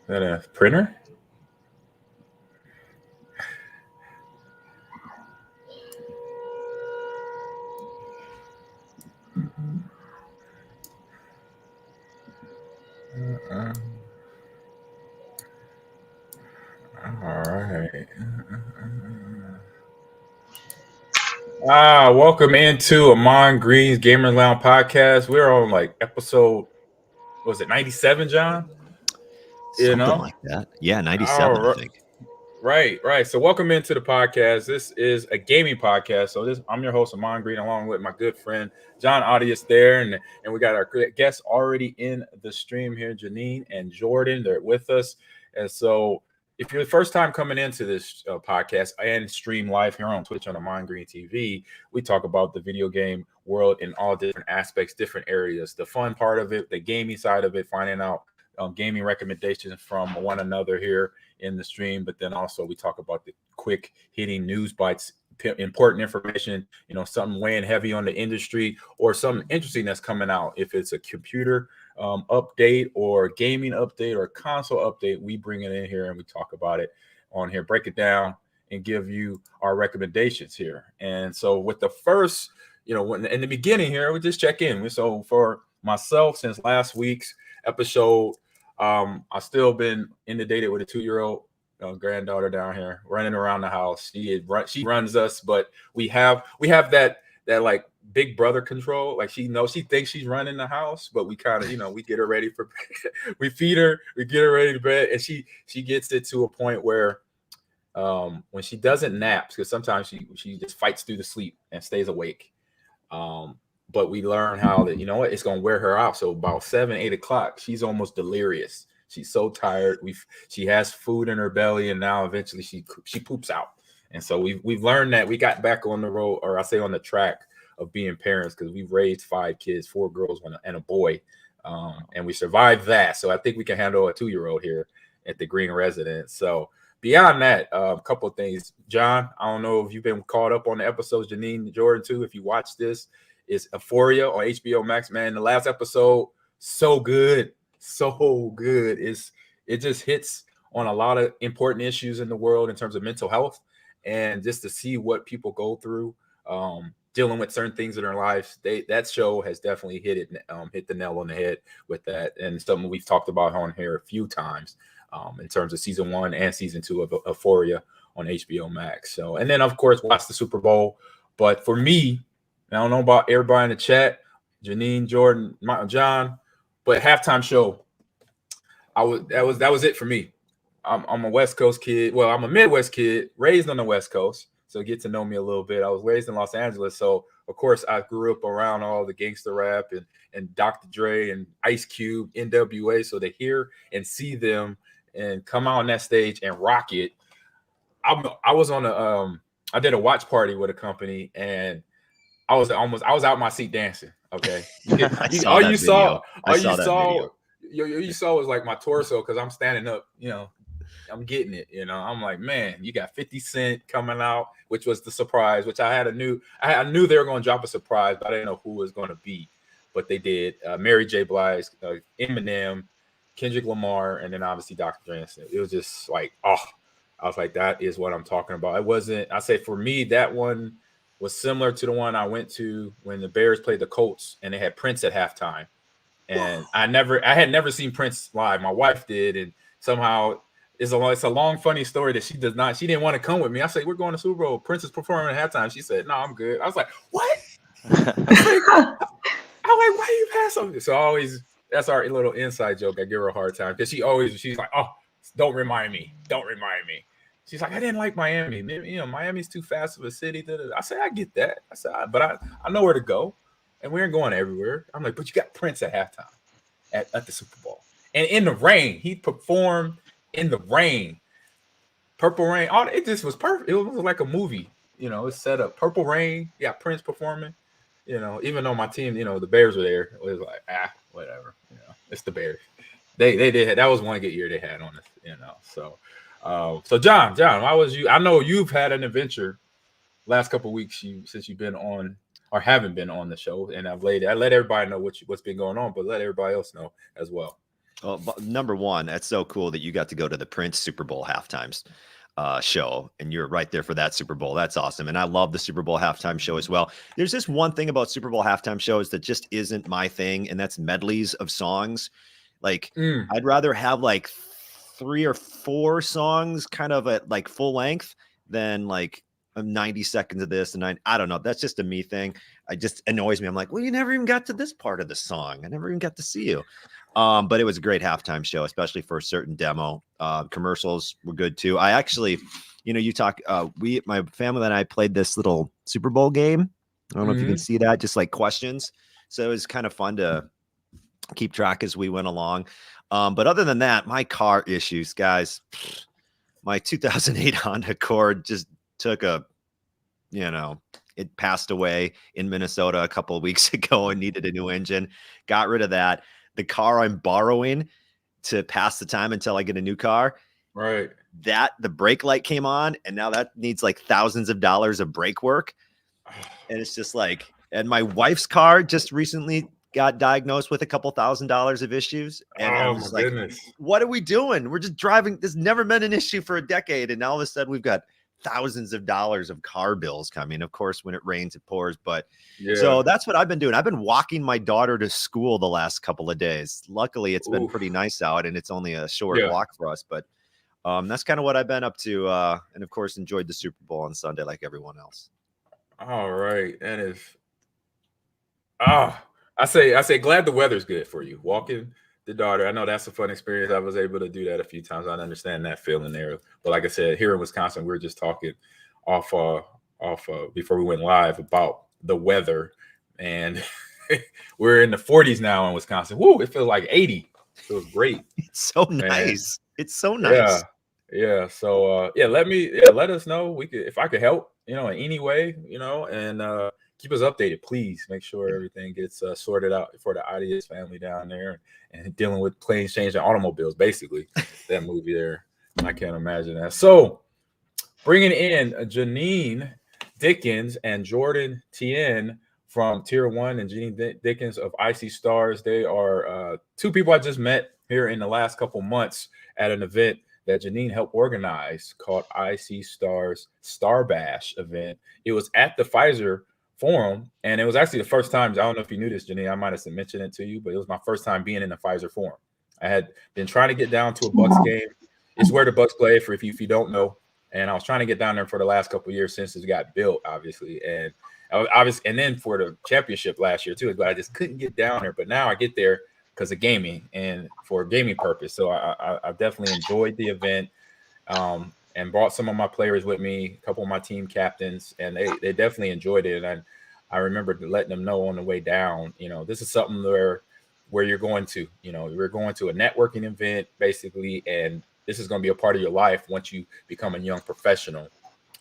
that a printer? Uh, all right. Welcome into Ahman Green's Gamer Lounge podcast. We're on like episode, was it 97, John? You Something know? like that. Yeah, All 97, I right. think. Right. So welcome into the podcast. This is a gaming podcast. So I'm your host, Ahman Green, along with my good friend John Audius there. And we got our guests already in the stream here, Janine and Jordan. They're with us. And so if you're the first time coming into this podcast and stream live here on Twitch on Ahman Green TV, we talk about the video game world in all different aspects, different areas. The fun part of it, the gaming side of it, finding out gaming recommendations from one another here in the stream, but then also we talk about the quick hitting news bites, important information, something weighing heavy on the industry or something interesting that's coming out. If it's a computer update or gaming update or console update, we bring it in here and we talk about it on here, break it down and give you our recommendations here. And so with the first, when in the beginning here, we just check in. So for myself, since last week's episode, I've still been inundated with a 2-year-old granddaughter down here running around the house. She runs us, but we have that like big brother control. Like she thinks she's running the house, but we kind of we get her ready for we feed her, we get her ready to bed, and she gets it to a point where when she doesn't nap, because sometimes she just fights through the sleep and stays awake. But we learn how that it's gonna wear her out. So about 7-8 o'clock, she's almost delirious. She's so tired. She has food in her belly, and now eventually she poops out. And so we've learned that. We got back on the road, or I say on the track of being parents, because we've raised 5 kids, 4 girls and a boy, and we survived that. So I think we can handle a 2-year-old here at the Green residence. So beyond that, a couple of things. John, I don't know if you've been caught up on the episodes. Janine, Jordan too, if you watch this. Is Euphoria on HBO Max, man. The last episode, so good. It just hits on a lot of important issues in the world in terms of mental health, and just to see what people go through, dealing with certain things in their lives. That show has definitely hit the nail on the head with that, and something we've talked about on here a few times, in terms of season 1 and season 2 of Euphoria on HBO Max. So, and then of course watch the Super Bowl. But for me, I don't know about everybody in the chat, Janine, Jordan, John, but halftime show, that was it for me. I'm a West Coast kid. Well, I'm a Midwest kid, raised on the West Coast, so get to know me a little bit. I was raised in Los Angeles, so of course I grew up around all the gangster rap and Dr. Dre and Ice Cube, NWA. So to hear and see them and come out on that stage and rock it, I was on I did a watch party with a company, and I was out my seat dancing. Okay, all you saw was like my torso, because I'm standing up. I'm getting it. I'm like, man, you got 50 Cent coming out, which was the surprise. Which I knew they were going to drop a surprise, but I didn't know who it was going to be. But they did. Mary J. Blige, Eminem, Kendrick Lamar, and then obviously Dr. Dre. It was just like, I was like, that is what I'm talking about. It wasn't. I say for me, that one was similar to the one I went to when the Bears played the Colts and they had Prince at halftime. And I had never seen Prince live. My wife did, and somehow it's a long, funny story that she didn't want to come with me. I said, we're going to Super Bowl. Prince is performing at halftime. She said, no, I'm good. I was like, what? I was like, why do you pass on this? So that's our little inside joke. I give her a hard time because she's like, oh, don't remind me. She's like, I didn't like Miami. Miami's too fast of a city. I said, I get that. I said, but I know where to go, and we ain't going everywhere. I'm like, but you got Prince at halftime at the Super Bowl, and in the rain, he performed in the rain, Purple Rain. It just was perfect. It was like a movie. It's set up. Purple Rain. Yeah, Prince performing. Even though my team, the Bears were there, it was like, whatever. It's the Bears. They did. That was one good year they had on us. So. So John, why was you? I know you've had an adventure last couple of weeks since you've been on or haven't been on the show, and I let everybody know what's been going on, but let everybody else know as well. Well, number one, that's so cool that you got to go to the Prince Super Bowl halftimes show, and you're right there for that Super Bowl. That's awesome, and I love the Super Bowl halftime show as well. There's just one thing about Super Bowl halftime shows that just isn't my thing, and that's medleys of songs. Like, I'd rather have like 3 or 4 songs kind of at like full length than like 90 seconds of this and I don't know. That's just a me thing. I just annoys me. I'm like, well, you never even got to this part of the song. I never even got to see you. But it was a great halftime show, especially for a certain demo. Commercials were good too. I actually, you talk, my family and I played this little Super Bowl game. I don't know if you can see that, just like questions. So it was kind of fun to keep track as we went along. But other than that, my car issues, guys, my 2008 Honda Accord just took it passed away in Minnesota a couple of weeks ago and needed a new engine. Got rid of that. The car I'm borrowing to pass the time until I get a new car. Right. The brake light came on, and now that needs like thousands of dollars of brake work. And it's just like, and my wife's car just recently got diagnosed with a couple $1,000s of issues. And I was like, goodness. What are we doing? We're just driving. There's never been an issue for a decade. And now all of a sudden we've got thousands of dollars of car bills coming. Of course, when it rains, it pours. But so that's what I've been doing. I've been walking my daughter to school the last couple of days. Luckily, it's been pretty nice out, and it's only a short walk for us. But that's kind of what I've been up to. And of course, enjoyed the Super Bowl on Sunday like everyone else. All right. That is I say glad the weather's good for you. Walking the daughter. I know that's a fun experience. I was able to do that a few times. I understand that feeling there. But like I said, here in Wisconsin, we were just talking off before we went live about the weather. And we're in the 40s now in Wisconsin. Woo, it feels like 80. It feels great. It's so nice. It's so nice. Yeah. So let us know. If I could help, in any way, and keep us updated, please. Make sure everything gets sorted out for the Audience family down there and dealing with planes, changing automobiles, basically. That movie there. I can't imagine that. So bringing in Janine Dickens and Jordan Tien from Tier 1 and Janine Dickens of Icy Stars. They are 2 people I just met here in the last couple months at an event that Janine helped organize called Icy Stars Star Bash event. It was at the Pfizer Forum, and it was actually the first time. I don't know if you knew this, Janine. I might have mentioned it to you, but it was my first time being in the Pfizer Forum. I had been trying to get down to a Bucks game. It's where the Bucks play, for if you don't know. And I was trying to get down there for the last couple of years since it got built, obviously, and then for the championship last year too. But I just couldn't get down there. But now I get there because of gaming and for a gaming purpose. So I definitely enjoyed the event. And brought some of my players with me, a couple of my team captains, and they definitely enjoyed it. And I remember letting them know on the way down, this is something where you're going to, you're going to a networking event basically, and this is going to be a part of your life once you become a young professional,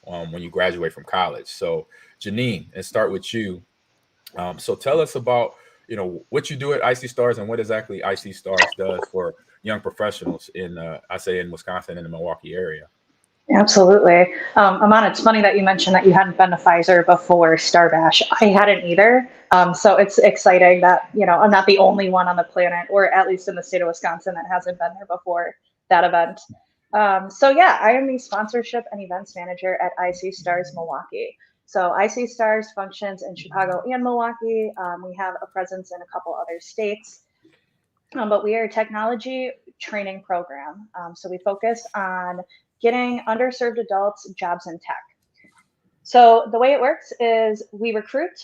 when you graduate from college. So Janine, let's start with you. So tell us about, what you do at Icy Stars and what exactly Icy Stars does for young professionals in Wisconsin and the Milwaukee area. Absolutely. Ahman, it's funny that you mentioned that you hadn't been to Pfizer before Star Bash. I hadn't either. So it's exciting that, I'm not the only one on the planet, or at least in the state of Wisconsin, that hasn't been there before that event. I am the sponsorship and events manager at IC Stars Milwaukee. So IC Stars functions in Chicago and Milwaukee. We have a presence in a couple other states. But we are a technology training program. So we focus on getting underserved adults jobs in tech. So the way it works is we recruit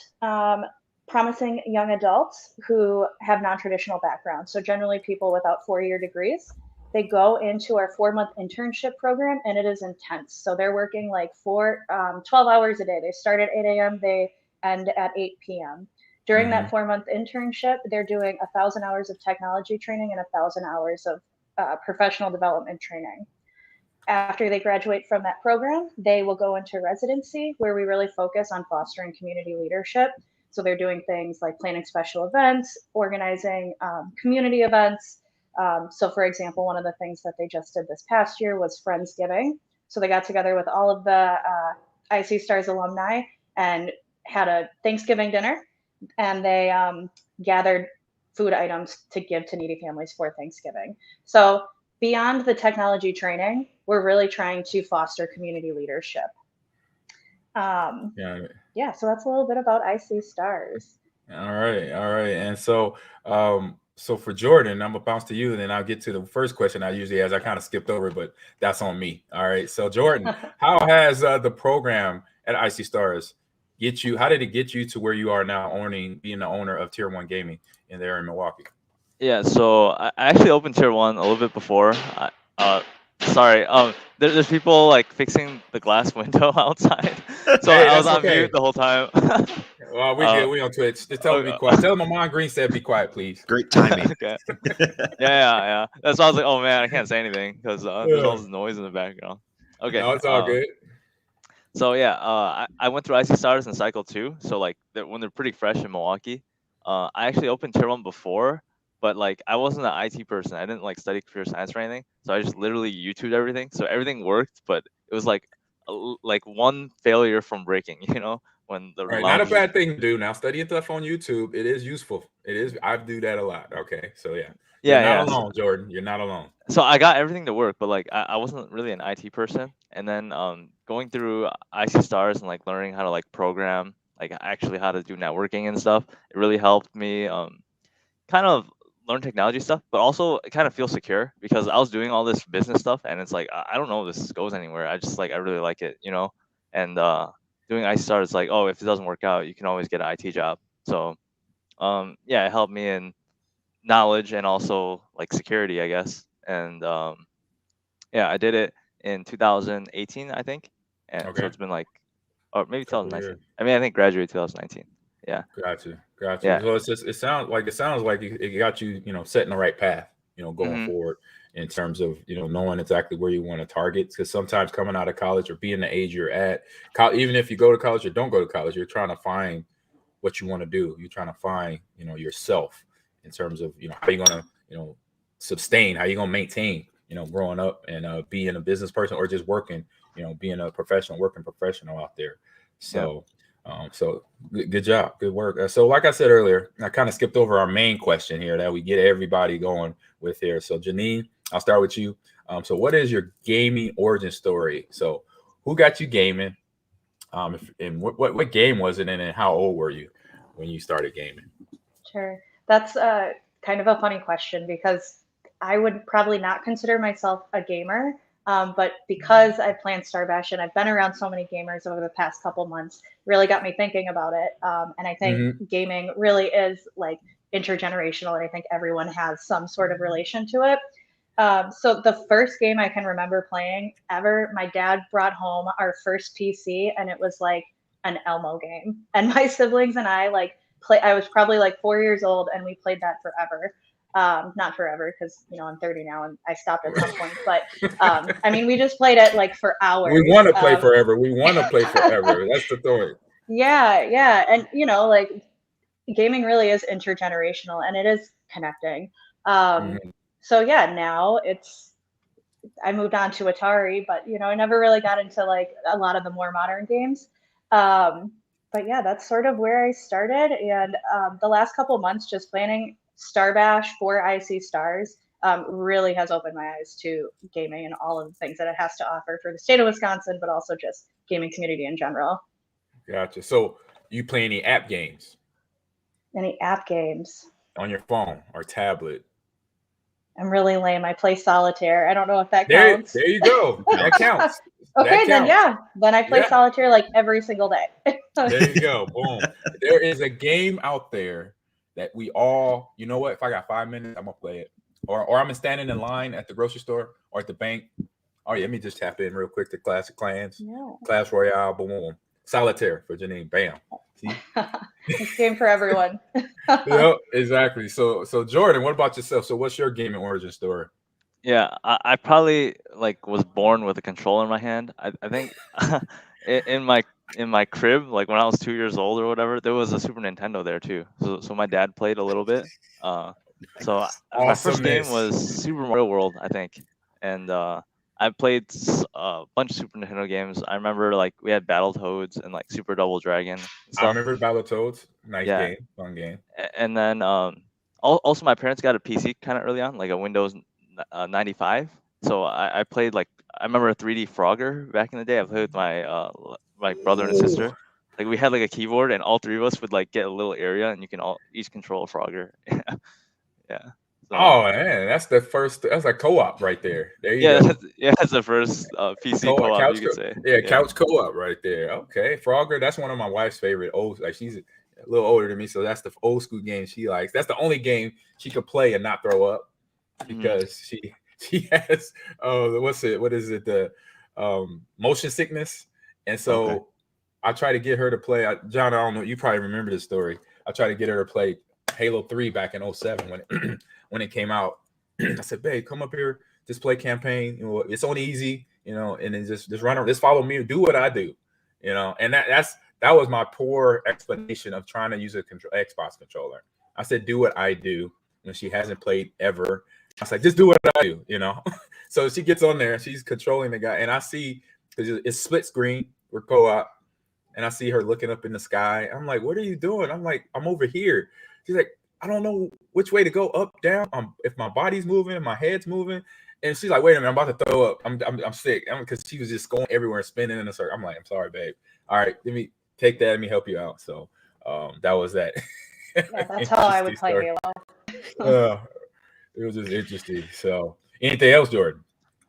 promising young adults who have non-traditional backgrounds. So generally people without 4-year degrees. They go into our 4-month internship program, and it is intense. So they're working like 12 hours a day. They start at 8 a.m., they end at 8 p.m. During that 4-month internship, they're doing 1,000 hours of technology training and 1,000 hours of professional development training. After they graduate from that program, they will go into residency, where we really focus on fostering community leadership. So they're doing things like planning special events, organizing community events. So for example, one of the things that they just did this past year was Friendsgiving. So they got together with all of the IC Stars alumni and had a Thanksgiving dinner, and they gathered food items to give to needy families for Thanksgiving. So beyond the technology training, we're really trying to foster community leadership. Um, Yeah. yeah, so that's a little bit about I See Stars. All right, all right. And so for Jordan, I'm gonna bounce to you, and then I'll get to the first question I usually ask. I kind of skipped over it, but that's on me. All right. So Jordan, how has the program at Icy Stars get you? How did it get you to where you are now, being the owner of Tier One Gaming in there in Milwaukee? Yeah, so I actually opened tier one a little bit before. Sorry, there's people like fixing the glass window outside, so Hey, I was that's on mute okay. the whole time. Well, we uh, good. We on Twitch. Just tell them to be okay, quiet. Tell them Amon Green said be quiet, please. Great timing. okay. Yeah. That's why I was like, oh man, I can't say anything because there's all Yeah. this noise in the background. Okay. No, it's all good. So yeah, I went through IC Stars and Cycle 2. So like when they're pretty fresh in Milwaukee, I actually opened Tier 1 before, but like I wasn't an IT person. I didn't like study computer science or anything. So I just literally YouTubed everything. So everything worked, but it was like like one failure from breaking. When the All right, not a lounge. bad thing to do. Now, studying stuff on YouTube, it is useful. It is. I do that a lot. Okay, so yeah, you're not Yeah. alone, Jordan. You're not alone. So I got everything to work, but like I wasn't really an IT person. And then going through IC Stars and like learning how to like program, like actually how to do networking and stuff, it really helped me kind of learn technology stuff, but also kind of feel secure because I was doing all this business stuff and it's like I don't know if this goes anywhere. I just like I really like it. And doing IC Stars is like, oh, if it doesn't work out, you can always get an IT job. So yeah, it helped me in knowledge and also like security, I guess. And yeah, I did it in 2018, I think, and so Okay, it's been like, or maybe couple 2019. years. I mean, I think graduated 2019. Yeah, Gotcha. yeah. So it's just it sounds like it got you, setting the right path, going Hmm. forward in terms of knowing exactly where you want to target. Because sometimes coming out of college or being the age you're at, even if you go to college or don't go to college, you're trying to find what you want to do. You're trying to find yourself in terms of how you're gonna sustain, how you're gonna maintain growing up and being a business person or just working, being a working professional out there. Yeah. So good job, good work. So like I said earlier, I kind of skipped over our main question here that we get everybody going with here. So Janine, I'll start with you. So what is your gaming origin story? So who got you gaming? And what game was it in, and how old were you when you started gaming? Sure. That's kind of a funny question because I would probably not consider myself a gamer. But because I've played Star Bash and I've been around so many gamers over the past couple months, really got me thinking about it. And I think Hmm. gaming really is like intergenerational, and I think everyone has some sort of relation to it. So the first game I can remember playing ever, my dad brought home our first PC, and it was like an Elmo game. And my siblings and I like play. I was probably like 4 years old, and we played that forever. Not forever, because I'm 30 now, and I stopped at some point. But I mean, we just played it like for We hours. want to play forever. We want to play forever. That's the thing. Yeah, and like gaming really is intergenerational, and it is connecting. Um, Mhm. so yeah, now I moved on to Atari, but I never really got into like a lot of the more modern games. Um, but yeah, that's sort of where I started, and the last couple months just planning Star Bash for IC Stars really has opened my eyes to gaming and all of the things that it has to offer for the state of Wisconsin, but also just gaming community in general. Gotcha. So you play any app games Any app games? on your phone or tablet? I'm really lame. I play solitaire. I don't know if that There, counts. there you go. That counts. That Okay, then counts. yeah. Then I play Yeah. solitaire like every single day. There you go. Boom. There is a game out there that we all, you know what? If I got 5 minutes, I'm gonna play it. Or I'm standing in line at the grocery store or at the bank. Oh yeah, let me just tap in real quick to Clash of Clans, Yeah. Clash Royale, boom, boom, boom. Solitaire for Janine. Bam. See? It's game for everyone. Yep, exactly. So Jordan, what about yourself? So what's your gaming origin story? Yeah, I probably like was born with a controller in my hand. I think in my crib, like when I was 2 years old or whatever, there was a Super Nintendo there too. So my dad played a little bit. So my first game Awesomeness. was Super Mario World, I think, and I played a bunch of Super Nintendo games. I remember like we had Battletoads and like Super Double Dragon and I stuff. remember Battletoads. Nice Yeah, game, fun game. and then also my parents got a PC kind of early on, like a Windows 95. So I played like I remember a 3D Frogger back in the day. I played with my brother and Ooh. sister. Like we had like a keyboard, and all three of us would like get a little area, and you can all each control a Frogger. Yeah. So, Oh man, that's the first. That's a co-op right there. There you yeah, go. that's the first PC co-op Couch, you could say. yeah, couch co-op right there. Okay, Frogger. That's one of my wife's favorite. Old, like she's a little older than me, so that's the old school game she likes. That's the only game she could play and not throw up because she has what is it, the motion sickness, and so Okay. I try to get her to play. John, I don't know, you probably remember this story. I tried to get her to play Halo 3 back in 07 when it, when it came out. I said, babe, come up here, just play campaign. You know, it's on easy, you know, and then just run around, just follow me, do what I do, you know. And that was my poor explanation of trying to use a Xbox controller. I said, do what I do when she hasn't played ever. I was like, just do what I do, you know. So she gets on there, she's controlling the guy, and I see it's split screen, we're co-op, and I see her looking up in the sky. I'm like, what are you doing? I'm like, I'm over here. She's like, I don't know which way to go, up, down. If my body's moving, my head's moving. And she's like, wait a minute, I'm about to throw up. I'm sick. Because she was just going everywhere and spinning in a circle. I'm like, I'm sorry, babe. All right, let me take that. Let me help you out. So that was that. Yeah, that's how I would play Halo. It was just interesting. So anything else, Jordan?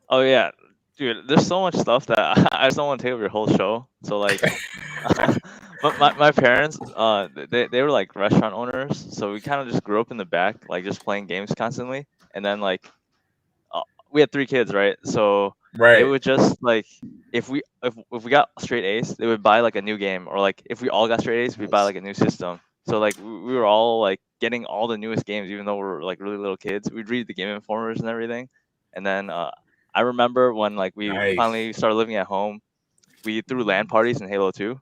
Oh yeah, dude. There's so much stuff that I just don't want to take over your whole show. So like, but my parents, they were like restaurant owners, so we kind of just grew up in the back, like just playing games constantly. And then like, we had 3 kids, right? So Right. they would just like if we got straight A's, they would buy like a new game, or like if we all got straight A's, we'd buy like a new system. So like we were all like getting all the newest games, even though we were like really little kids. We'd read the Game Informers and everything. And then I remember when like we Nice. finally started living at home, we threw LAN parties in Halo 2.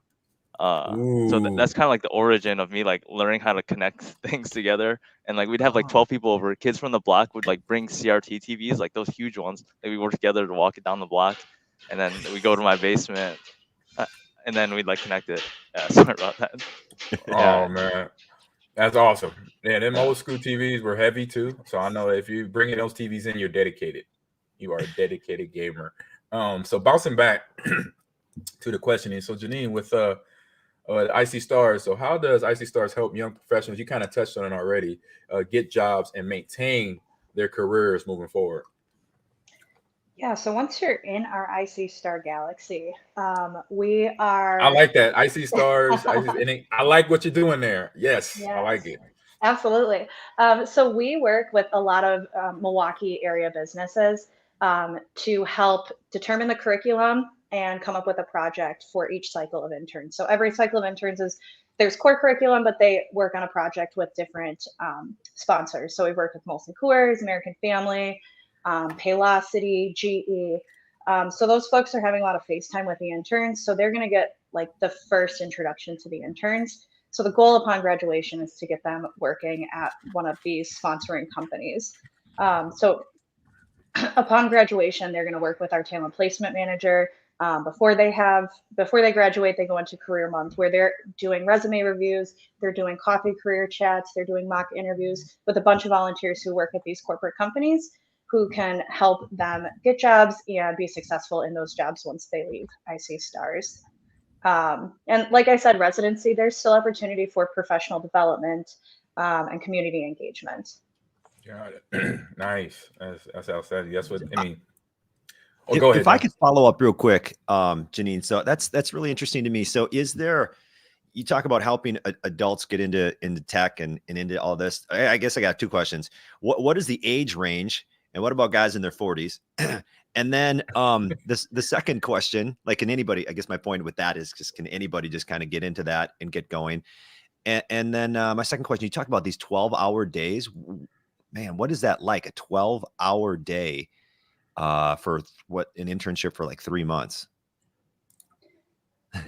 So that's kind of like the origin of me like learning how to connect things together. And like we'd have like 12 people over. Kids from the block would like bring CRT TVs, like those huge ones. Like we work together to walk it down the block, and then we go to my basement, and then we'd like connect it. Yeah, sorry about that. Oh man, that's awesome. Yeah, them old school TVs were heavy too. So I know if you bringing those TVs in, you're dedicated. You are a dedicated gamer. So bouncing back to the questioning. So Janine, with Icy Stars. So how does Icy Stars help young professionals? You kind of touched on it already. Get jobs and maintain their careers moving forward. Yeah, so once you're in our Icy Star Galaxy, we are. I like that. Icy Stars. I like what you're doing there. Yes, I like it. Absolutely. So we work with a lot of Milwaukee area businesses to help determine the curriculum and come up with a project for each cycle of interns. So every cycle of interns there's core curriculum, but they work on a project with different sponsors. So we work with Molson Coors, American Family, Paylocity, GE. So those folks are having a lot of face time with the interns. So they're going to get like the first introduction to the interns. So the goal upon graduation is to get them working at one of these sponsoring companies. So upon graduation, they're going to work with our talent placement manager. Before they graduate, they go into career month where they're doing resume reviews, they're doing coffee career chats, they're doing mock interviews with a bunch of volunteers who work at these corporate companies who can help them get jobs and be successful in those jobs once they leave Icy Stars. And like I said, residency, there's still opportunity for professional development and community engagement. Got it. Nice. That's outstanding. That's what I mean. Oh, go ahead. If I could follow up real quick, Janine. So that's really interesting to me. So you talk about helping adults get into tech and into all this. I guess I got 2 questions. What is the age range? And what about guys in their 40s? And then the second question, like, can anybody, I guess my point with that is just, can anybody just kind of get into that and get going? And then my second question, you talk about these 12-hour days. Man, what is that like? A 12-hour day for what, an internship for like 3 months?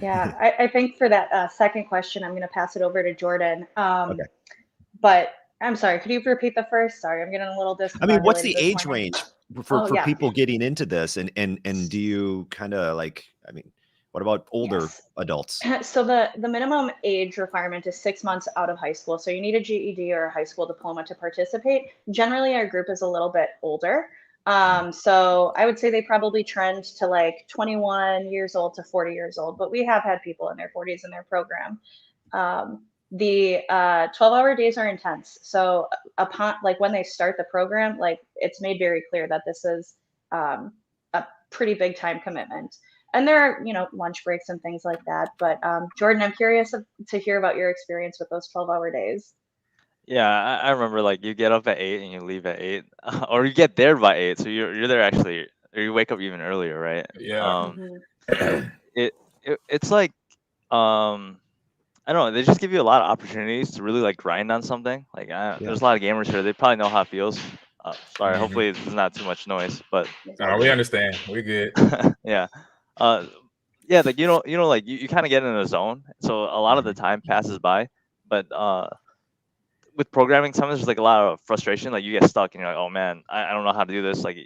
Yeah, I think for that second question, I'm going to pass it over to Jordan. Okay. But I'm sorry, could you repeat the first? Sorry, I'm getting a little discombobulated. I mean, what's the age range? Oh, for yeah. people getting into this, and do you kind of like, I mean, what about older Yes. adults? So the minimum age requirement is 6 months out of high school. So you need a GED or a high school diploma to participate. Generally, our group is a little bit older. So I would say they probably trend to like 21 years old to 40 years old, but we have had people in their 40s in their program. The 12-hour days are intense. So upon like when they start the program, like it's made very clear that this is a pretty big time commitment. And there are, lunch breaks and things like that. But Jordan, I'm curious to hear about your experience with those 12-hour days. Yeah, I remember like you get up at 8 and you leave at 8, or you get there by 8, so you're there actually, or you wake up even earlier, right? Yeah. Hmm. It's like I don't know, they just give you a lot of opportunities to really like grind on something. Like Yeah. there's a lot of gamers here, they probably know how it feels. Sorry, Mhm. hopefully there's not too much noise, but It's all No, we good. understand. We good. yeah. Uh, yeah, like like you kind of get in a zone, so a lot of the Mhm. time passes by, but with programming, sometimes there's like a lot of frustration. Like you get stuck and you're like, oh man, I don't know how to do this. Like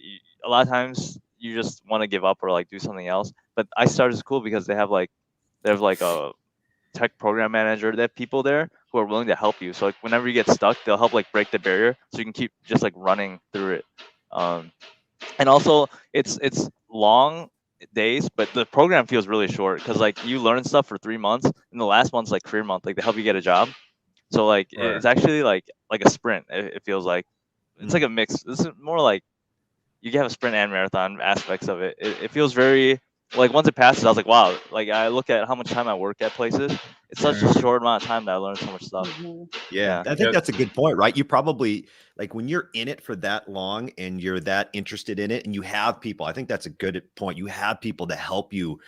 a lot of times you just want to give up or like do something else. But iStars is cool because they have like a tech program manager. They have people there who are willing to help you. So like whenever you get stuck, they'll help like break the barrier so you can keep just like running through it. Um, and also it's long days, but the program feels really short because like you learn stuff for 3 months, and the last month's like career month. Like they help you get a job, so like Right. it's actually like a sprint. It feels like it's like Mm. a mix. This is more like you can have a sprint and marathon aspects of it. It feels very like once it passes, I was like, wow. Like I look at how much time I work at places. It's such a Mhm. short amount of time that I learn so much stuff. Hmm. Yeah, Yeah. I think Yeah. that's a good point, right? You probably like when you're in it for that long and you're that interested in it and you have people, I think that's a good point. You have people to help you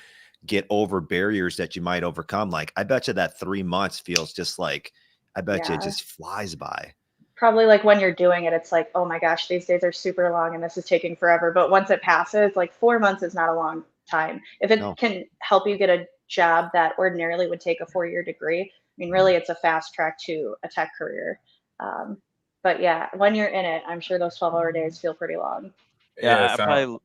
get over barriers that you might overcome. Like, I bet you that 3 months feels just like, I bet you it Yeah. just flies by. Probably like when you're doing it, it's like, oh my gosh, these days are super long and this is taking forever. But once it passes, like 4 months is not a long time. If it No. can help you get a job that ordinarily would take a 4-year degree, I mean, really, it's a fast track to a tech career. Um, but yeah, when you're in it, I'm sure those 12-hour days feel pretty long. Yeah. Yeah. I probably.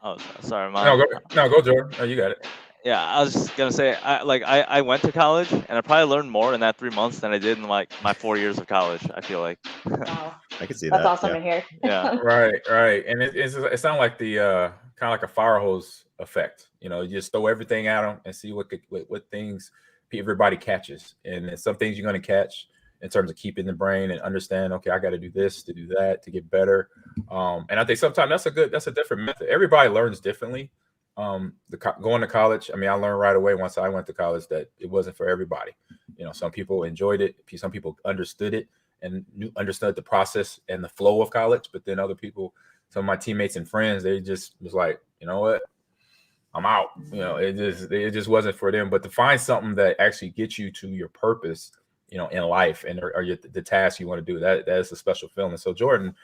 Oh, sorry, No, man. go. No, go, Jordan. Oh, you got it. Yeah, I was just gonna say, I went to college and I probably learned more in that 3 months than I did in like my 4 years of college. I feel like, Wow, I can see that's that. awesome Yeah. to hear. yeah, Right, right. And it sounds like the kind of like a fire hose effect. You just throw everything at them and see what things everybody catches. And then some things you're going to catch in terms of keeping the brain and understand. Okay, I got to do this to do that to get better. And I think sometimes that's a different method. Everybody learns differently. Going to college. I mean, I learned right away once I went to college that it wasn't for everybody. Some people enjoyed it. Some people understood it and understood the process and the flow of college. But then other people, some of my teammates and friends, they just was like, you know what, I'm out. It just wasn't for them. But to find something that actually gets you to your purpose, in life and or the task you want to do, that's a special feeling. So Jordan,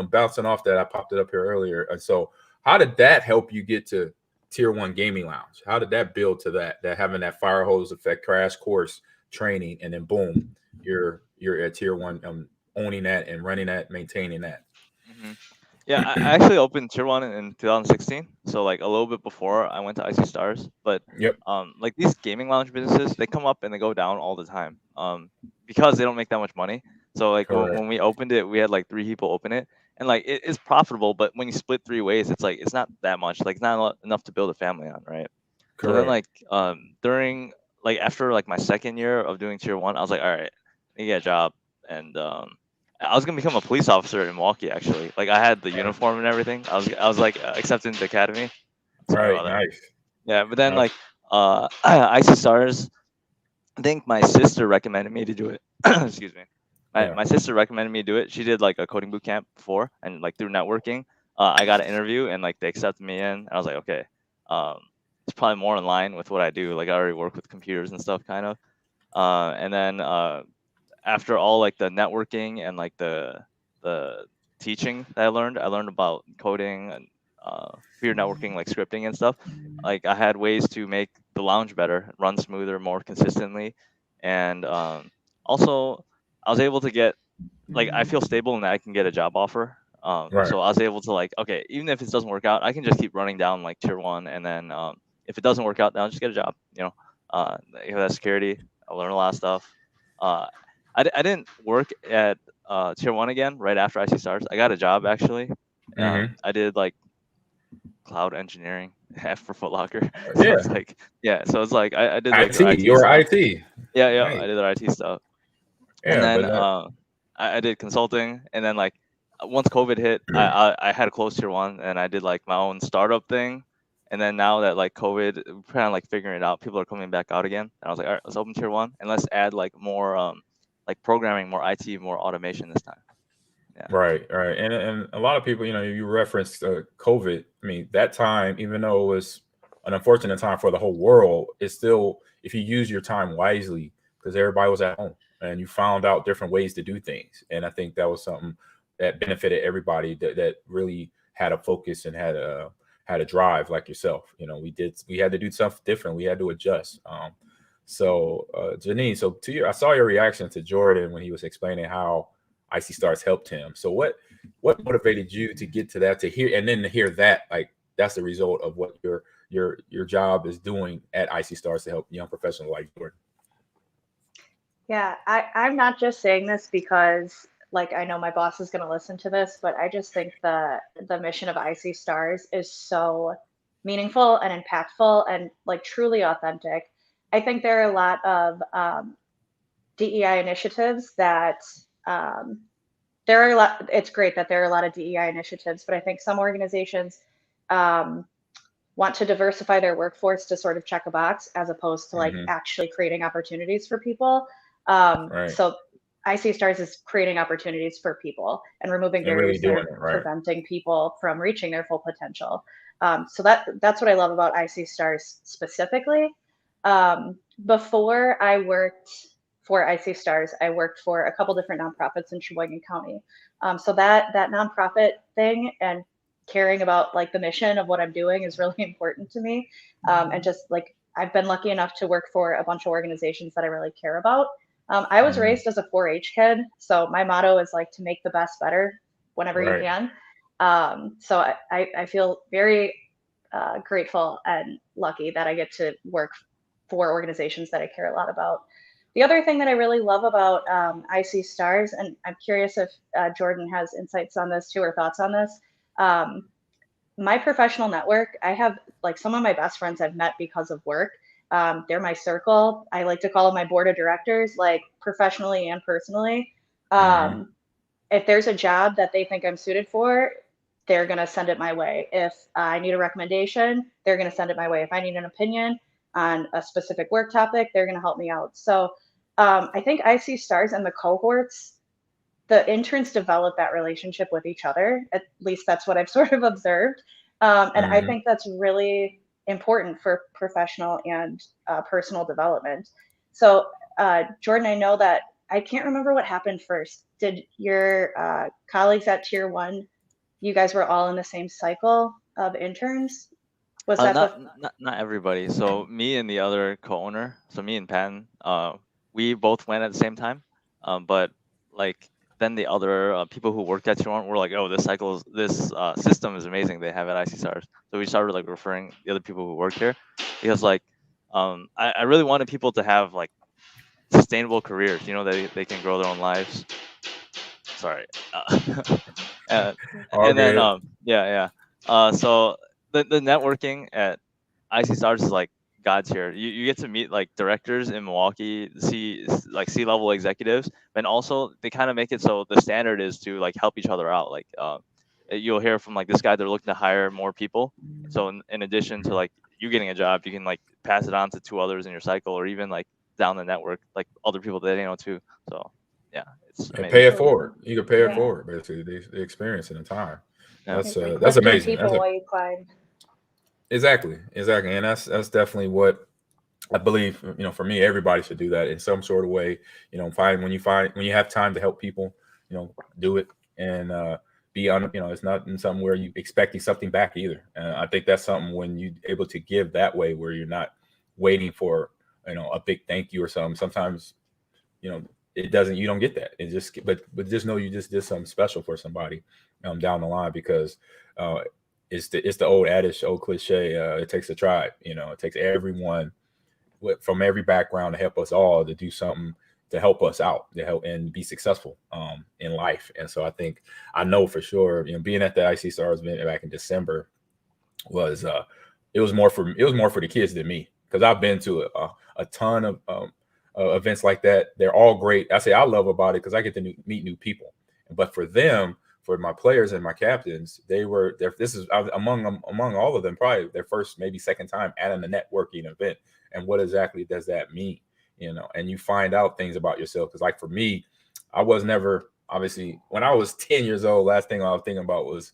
bouncing off that, I popped it up here earlier. And so, how did that help you get to Tier 1 Gaming Lounge? How did that build to that having that fire hose effect, crash course training, and then boom, you're at Tier 1, owning that and running that, maintaining that. hmm yeah. I actually opened Tier One in 2016, so like a little bit before I went to Icy Stars. But Yep. like these gaming lounge businesses, they come up and they go down all the time. Because they don't make that much money. So like Correct. when we opened it, we had like 3 people open it, and like it's profitable, but when you split 3 ways, it's like it's not that much. Like it's not enough to build a family on, right? So then Correct. like during like after like my second year of doing Tier One, I was like, all right, I need to get a job, and I was gonna become a police officer in Milwaukee actually. Like I had the Right. uniform and everything. I was like accepted into the academy. Sorry Right. about that. Nice. Yeah, but then Nice. like IC Stars, I think my sister recommended me to do it. Excuse me. My, Yeah. my sister recommended me to do it. She did like a coding boot camp before, and like through networking, I got an interview and like they accepted me in. And I was like, okay, um, it's probably more in line with what I do. Like I already work with computers and stuff, kind of. And then after all like the networking and like the teaching that I learned about coding and computer networking, like scripting and stuff. Like I had ways to make the lounge better, run smoother, more consistently, and also I was able to get like I feel stable and I can get a job offer Right. So I was able to like, okay, even if it doesn't work out, I can just keep running down like tier 1, and then if it doesn't work out, then I'll just get a job. You have that security. I learned a lot of stuff. I didn't work at tier 1 again right after IC Stars. I got a job actually. I did like cloud engineering for Foot Locker. So Yeah. it's like, yeah. So it's like I did like IT. their IT You're stuff. IT. Yeah, yeah. Nice. I did their IT stuff. Yeah, And then but that, I did consulting, and then like once COVID hit, I had a close tier 1, and I did like my own startup thing. And then now that like COVID, we're kind of like figuring it out. People are coming back out again, and I was like, all right, let's open tier 1 and let's add like more like programming, more IT, more automation this time. Yeah. right. And a lot of people, you referenced COVID. I mean, that time, even though it was an unfortunate time for the whole world, it's still, if you use your time wisely, because everybody was at home and you found out different ways to do things. And I think that was something that benefited everybody that really had a focus and had a drive like yourself. We had to do something different. We had to adjust. So Janine, so I saw your reaction to Jordan when he was explaining how IC Stars helped him. So what motivated you to get to that, to hear, and then to hear that, like, that's the result of what your job is doing at IC Stars to help young professionals like Jordan? Yeah, I'm not just saying this because like I know my boss is going to listen to this, but I just think the mission of IC Stars is so meaningful and impactful and like truly authentic. I think there are a lot of DEI initiatives that there are a lot. It's great that there are a lot of DEI initiatives, but I think some organizations um, want to diversify their workforce to sort of check a box as opposed to like actually creating opportunities for people. Right. So IC Stars is creating opportunities for people and removing And really barriers that doing are it, right. preventing people from reaching their full potential. So that's what I love about IC Stars specifically. Before I worked for IC Stars, I worked for a couple different nonprofits in Sheboygan County. So that nonprofit thing and caring about like the mission of what I'm doing is really important to me. And just like I've been lucky enough to work for a bunch of organizations that I really care about. I was raised as a 4-H kid, so my motto is like to make the best better whenever you Right. can. So I feel very grateful and lucky that I get to work for organizations that I care a lot about. The other thing that I really love about IC Stars, and I'm curious if Jordan has insights on this too or thoughts on this. My professional network, I have like some of my best friends I've met because of work. They're my circle. I like to call them my board of directors, like professionally and personally. If there's a job that they think I'm suited for, they're going to send it my way. If I need a recommendation, they're going to send it my way. If I need an opinion on a specific work topic, they're going to help me out. So I think IC Stars and the cohorts, the interns develop that relationship with each other. At least that's what I've sort of observed. And I think that's really important for professional and personal development. So, Jordan, I know that I can't remember what happened first. Did your colleagues at Tier 1, you guys were all in the same cycle of interns? Was that not everybody. So me and the other co-owner, so me and Patton, we both went at the same time. But like then the other people who worked at Tier 1 were like, oh, this system is amazing. They have at IC Stars. So we started like referring the other people who work here because like I really wanted people to have like sustainable careers. They can grow their own lives. Sorry. And then so the networking at IC Stars is like God's here. You get to meet like directors in Milwaukee, see like C-level executives, and also they kind of make it so the standard is to like help each other out. Like you'll hear from like this guy, they're looking to hire more people. So in addition to like you getting a job, you can like pass it on to 2 others in your cycle, or even like down the network, like other people that they know too. So yeah, it's amazing. Pay it forward. You can pay it forward, basically, the experience and the time. Yeah. That's amazing. People while you climb. Exactly, and that's definitely what I believe. For me, everybody should do that in some sort of way. When you have time to help people, do it and be on. It's not in something where you expecting something back either. I think that's something when you able to give that way, where you're not waiting for a big thank you or something. Sometimes it doesn't, you don't get that. It just, but just know you just did something special for somebody down the line, because it's the old adage, old cliche, it takes a tribe. It takes everyone from every background to help us all to do something to help us out, to help and be successful in life. And so I know for sure, being at the IC Stars event back in December was it was more for the kids than me, because I've been to a ton of events like that. They're all great. I love about it because I get to meet new people. But for them, for my players and my captains, this is among all of them probably their first, maybe second time at a networking event. And what exactly does that mean? And you find out things about yourself. Because like for me, I was never, obviously, when I was 10 years old, last thing I was thinking about was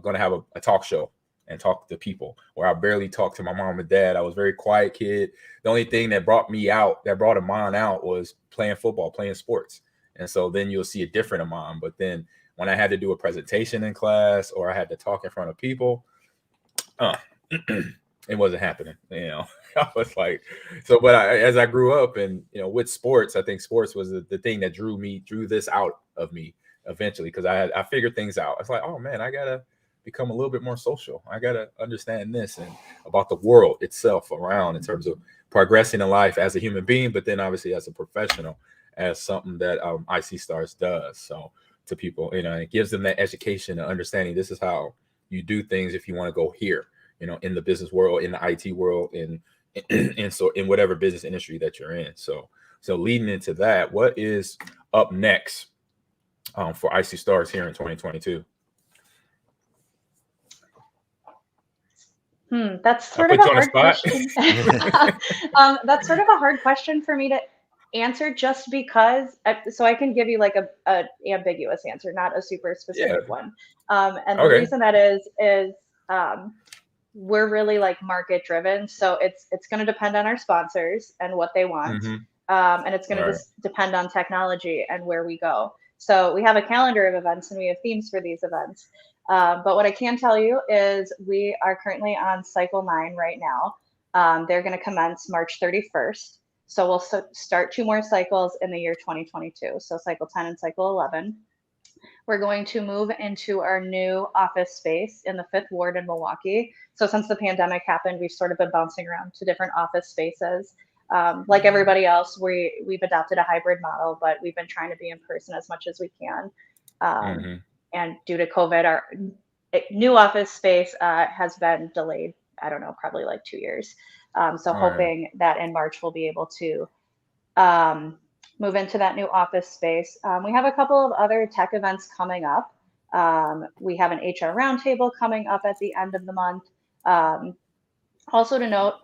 going to have a talk show and talk to people, where I barely talked to my mom and dad. I was a very quiet kid. The only thing that brought Ahman out was playing football, playing sports. And so then you'll see a different Ahman. But then when I had to do a presentation in class, or I had to talk in front of people, it wasn't happening. I was like, so, but as I grew up and, with sports, I think sports was the thing that drew this out of me eventually. Because I figured things out. It's like, oh man, I got to become a little bit more social. I got to understand this and about the world itself around, in terms of progressing in life as a human being, but then obviously as a professional, as something that IC Stars does. So to people, it gives them that education and understanding. This is how you do things if you want to go here, in the business world, in the IT world, in whatever business industry that you're in. So leading into that, what is up next for IC Stars here in 2022? That's sort of a hard question. That's sort of a hard question for me to answer, just because, so I can give you like a ambiguous answer, not a super specific one. And the reason that is we're really like market driven. So it's going to depend on our sponsors and what they want. And it's going to just depend on technology and where we go. So we have a calendar of events and we have themes for these events. But what I can tell you is we are currently on cycle 9 right now. They're going to commence March 31st. So we'll start 2 more cycles in the year 2022. So cycle 10 and cycle 11. We're going to move into our new office space in the 5th Ward in Milwaukee. So since the pandemic happened, we've sort of been bouncing around to different office spaces. Like everybody else, we've adopted a hybrid model, but we've been trying to be in person as much as we can. And due to COVID, our new office space has been delayed, I don't know, probably like 2 years. So hoping that in March we'll be able to move into that new office space. We have a couple of other tech events coming up. We have an HR roundtable coming up at the end of the month. Also to note,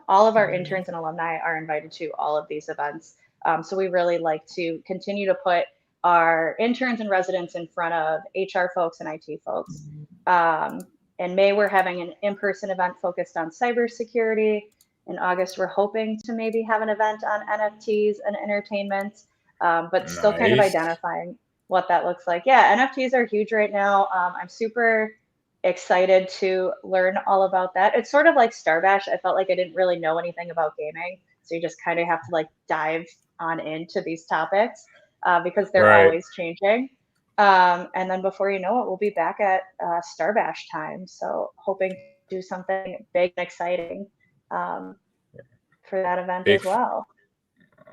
all of our interns and alumni are invited to all of these events. So we really like to continue to put our interns and residents in front of HR folks and IT folks. In May, we're having an in-person event focused on cybersecurity. In August, we're hoping to maybe have an event on NFTs and entertainment, but still kind of identifying what that looks like. Yeah, NFTs are huge right now. I'm super excited to learn all about that. It's sort of like Star Bash. I felt like I didn't really know anything about gaming, so you just kind of have to like dive on into these topics because they're always changing. And then before you know it, we'll be back at Star Bash time. So hoping to do something big and exciting for that event as well.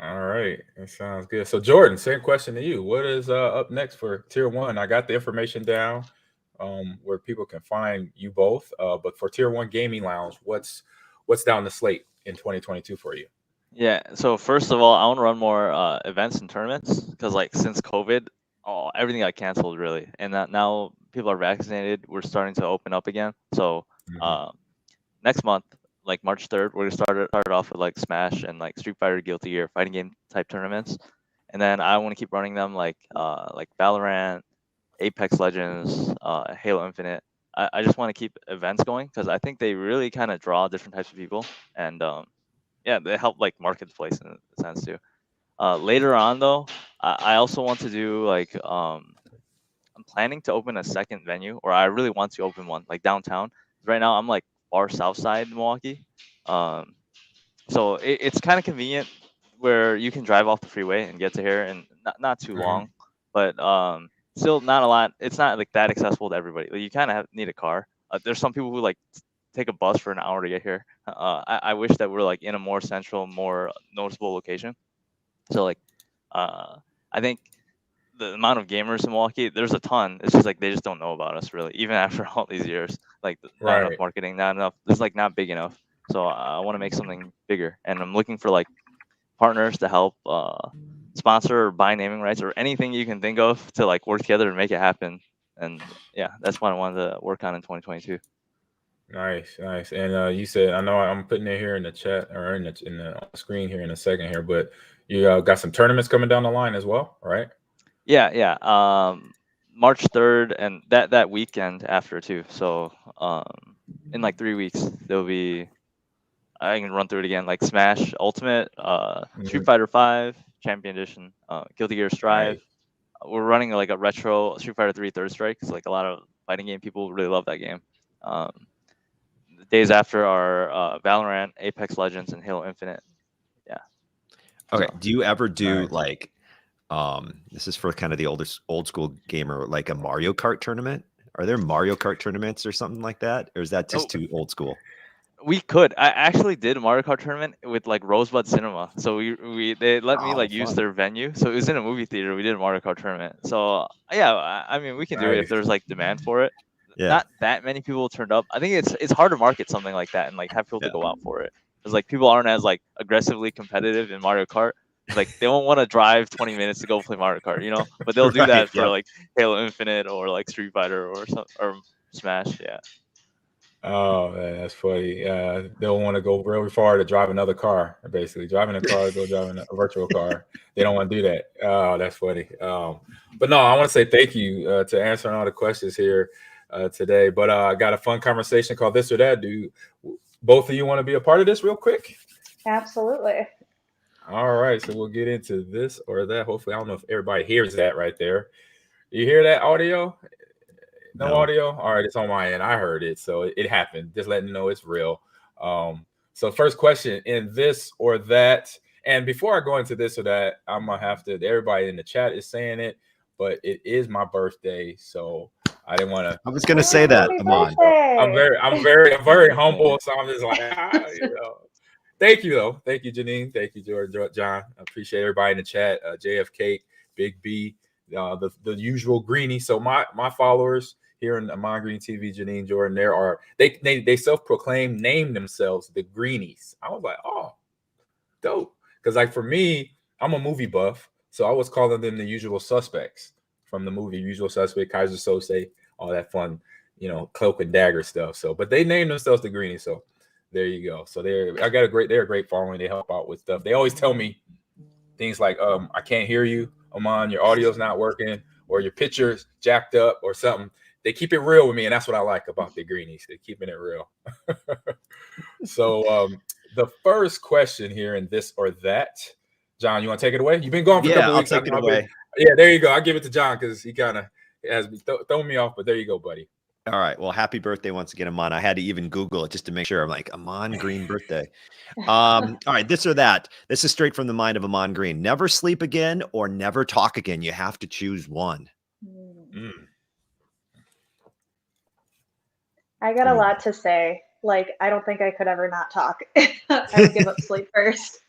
All right, that sounds good. So Jordan, same question to you. What is up next for Tier 1? I got the information down where people can find you both. But for Tier 1 Gaming Lounge, what's down the slate in 2022 for you? Yeah, so first of all, I want to run more events and tournaments, because like since COVID, everything got canceled really, and that now people are vaccinated, we're starting to open up again. So next month, like March 3rd, we're gonna start off with like Smash and like Street Fighter, Guilty Gear, fighting game type tournaments, and then I want to keep running them like Valorant, Apex Legends, Halo Infinite. I just want to keep events going because I think they really kind of draw different types of people, and yeah, they help like market the place in a sense too. Later on though, I also want to do like I'm planning to open a second venue, or I really want to open one like downtown. Right now I'm like far south side Milwaukee, so it's kind of convenient where you can drive off the freeway and get to here in not too Mhm. long, but still not a lot. It's not like that accessible to everybody. Like, you kind of need a car. There's some people who like take a bus for an hour to get here. I wish that we're like in a more central, more noticeable location. So like, I think the amount of gamers in Milwaukee, there's a ton. It's just like they just don't know about us really, even after all these years. Like, not enough Right. marketing, not enough. It's like not big enough. So I want to make something bigger, and I'm looking for like partners to help sponsor or buy naming rights or anything you can think of to like work together to make it happen. And yeah, that's what I wanted to work on in 2022. Nice, nice. And you said, I know I'm putting it here in the chat or in the on the screen here in a second here, but you got some tournaments coming down the line as well, right? Yeah. March 3rd and that weekend after too. So in like 3 weeks there'll be, I can run through it again, like Smash Ultimate, Street Mhm. Fighter 5 Champion Edition, Guilty Gear Strive. Nice. We're running like a retro Street Fighter 3 Third Strike, because like a lot of fighting game people really love that game. The days after are Valorant, Apex Legends, and Halo Infinite. Yeah. Okay. So Do you ever do Nice. like this is for kind of the old school gamer, like a Mario Kart tournament? Are there Mario Kart tournaments or something like that? Or is that just oh, too old school? we could. I actually did a Mario Kart tournament with like Rosebud Cinema. So they let me Oh, like use fun. their venue. So it was in a movie theater. We did a Mario Kart tournament. So yeah, I mean, we can do it if Nice. there's like demand for it. Yeah. Not that many people turned up. I think it's hard to market something like that and like have people to Yeah. go out for it. Because like people aren't as like aggressively competitive in Mario Kart. Like they won't want to drive 20 minutes to go play Mario Kart, you know? But they'll do Right. that for Yep. like Halo Infinite or like Street Fighter or some or Smash. Yeah. Oh man, that's funny. They don't want to go really far to drive another car. Basically, driving a car to go driving a virtual car. They don't want to do that. Oh, that's funny. But no, I want to say thank you to answering all the questions here today. But I got a fun conversation called This or That. Do both of you want to be a part of this real quick? Absolutely. All right, so we'll get into this or that. Hopefully, I don't know if everybody hears that right there. You hear that audio? No No. audio? All right, it's on my end. I heard it, so it happened. Just letting you know it's real. So first question in this or that. And before I go into this or that, I'm gonna have to. Everybody in the chat is saying it, but it is my birthday, so I didn't want to. I was gonna Oh, say that, happy Ahman. birthday. I'm very humble. So I'm just like, Thank you though. Thank you, Janine. Thank you, George, John. I appreciate everybody in the chat. JFK, Big B, the usual greenie. So my followers here in Ahman Green TV, Janine Jordan, they self-proclaim name themselves the Greenies. I was like, oh, dope. Because like for me, I'm a movie buff, so I was calling them the usual suspects from the movie Usual Suspect, Kaiser Sose, all that fun, cloak and dagger stuff. So, but they named themselves the Greenies. So there you go. So they're a great following. They help out with stuff. They always tell me things like, I can't hear you, Ahman, your audio's not working, or your picture's jacked up or something. They keep it real with me, and that's what I like about the Greenies. They're keeping it real. So the first question here in This or That, John, you want to take it away? You've been gone for a Yeah, couple I'll weeks. take it away. Yeah, there you go. I'll give it to John because he kind of has thrown me off, but there you go, buddy. All right. Well, happy birthday once again, Ahman. I had to even Google it just to make sure. I'm like, Ahman Green birthday. All right, this or that. This is straight from the mind of Ahman Green. Never sleep again or never talk again. You have to choose one. Mm. I got a lot to say. Like, I don't think I could ever not talk. I would give up sleep first.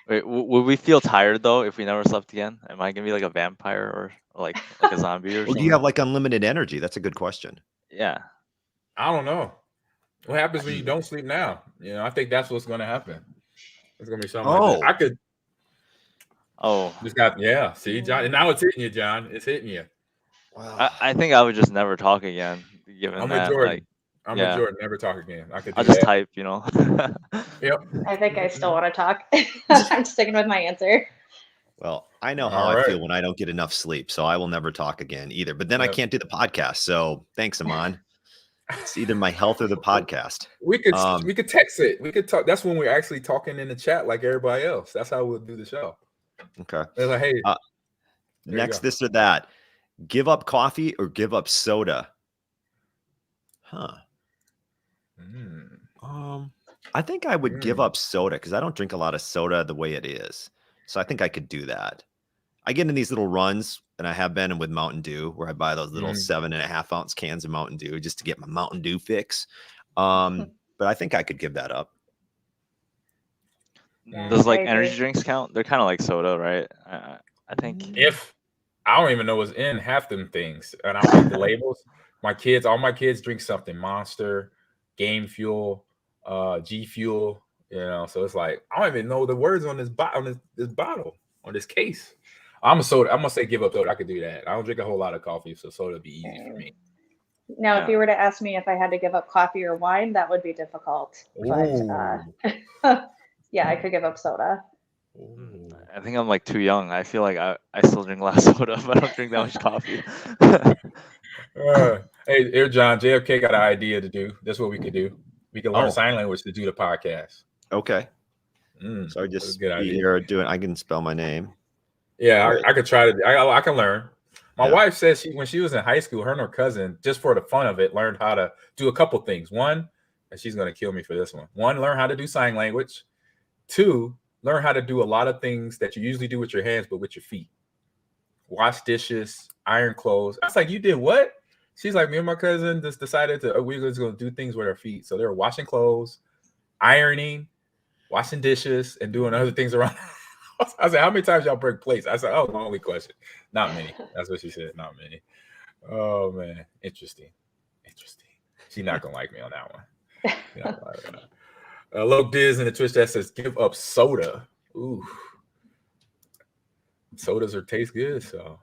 Wait, would we feel tired though if we never slept again? Am I gonna be like a vampire or like a zombie or Well, do something? you have like unlimited energy? That's a good question. Yeah. I don't know. What happens when you don't sleep now? I think that's what's going to happen. It's going to be something like that. I could. Oh. Yeah. See, John, and now it's hitting you, John. It's hitting you. Wow. I think I would just never talk again. Given I'm that, with Jordan. like, I'm yeah. with Jordan. Never talk again. I could. I'll just type, Yep. I think I still want to talk. I'm sticking with my answer. Well, I know how All I right. feel when I don't get enough sleep, so I will never talk again either. But then I can't do the podcast. So thanks, Ahman. It's either my health or the podcast. We could text it. We could talk. That's when we're actually talking in the chat like everybody else. That's how we'll do the show. Okay. They're like, hey. Next, this or that. Give up coffee or give up soda. Huh. I think I would give up soda because I don't drink a lot of soda the way it is. So I think I could do that. I get in these little runs, and I have been with Mountain Dew, where I buy those little 7.5 ounce cans of Mountain Dew just to get my Mountain Dew fix. But I think I could give that up. Does I like agree. energy drinks count? They're kind of like soda, right? I think. If I don't even know what's in half them things, and I read the labels. All my kids drink something: Monster, Game Fuel, G Fuel. You know, so it's like I don't even know the words on this bottle, on this case. I'm gonna say give up soda. I could do that. I don't drink a whole lot of coffee, so soda would be easy for me. Now, if you were to ask me if I had to give up coffee or wine, that would be difficult. But yeah, I could give up soda. I think I'm like too young. I feel like I still drink a lot of soda, but I don't drink that much coffee. Hey, here, John. JFK got an idea to do. That's what we could do. We can learn sign language to do the podcast. Okay. So I just good idea. here doing. I can spell my name. Yeah, I could try to. I can learn. My wife says when she was in high school, her and her cousin, just for the fun of it, learned how to do a couple things. One, and she's gonna kill me for this one. One, learn how to do sign language. Two, learn how to do a lot of things that you usually do with your hands, but with your feet. Wash dishes, iron clothes. I was like, you did what? She's like, me and my cousin just decided we're just gonna do things with our feet. So they were washing clothes, ironing, washing dishes, and doing other things around. I said, how many times y'all break plates? I said, oh, my only question. Not many. That's what she said. Not many. Oh, man. Interesting. She's not going to like me on that one. Low Diz in the Twitch that says, give up soda. Ooh. Sodas taste good, so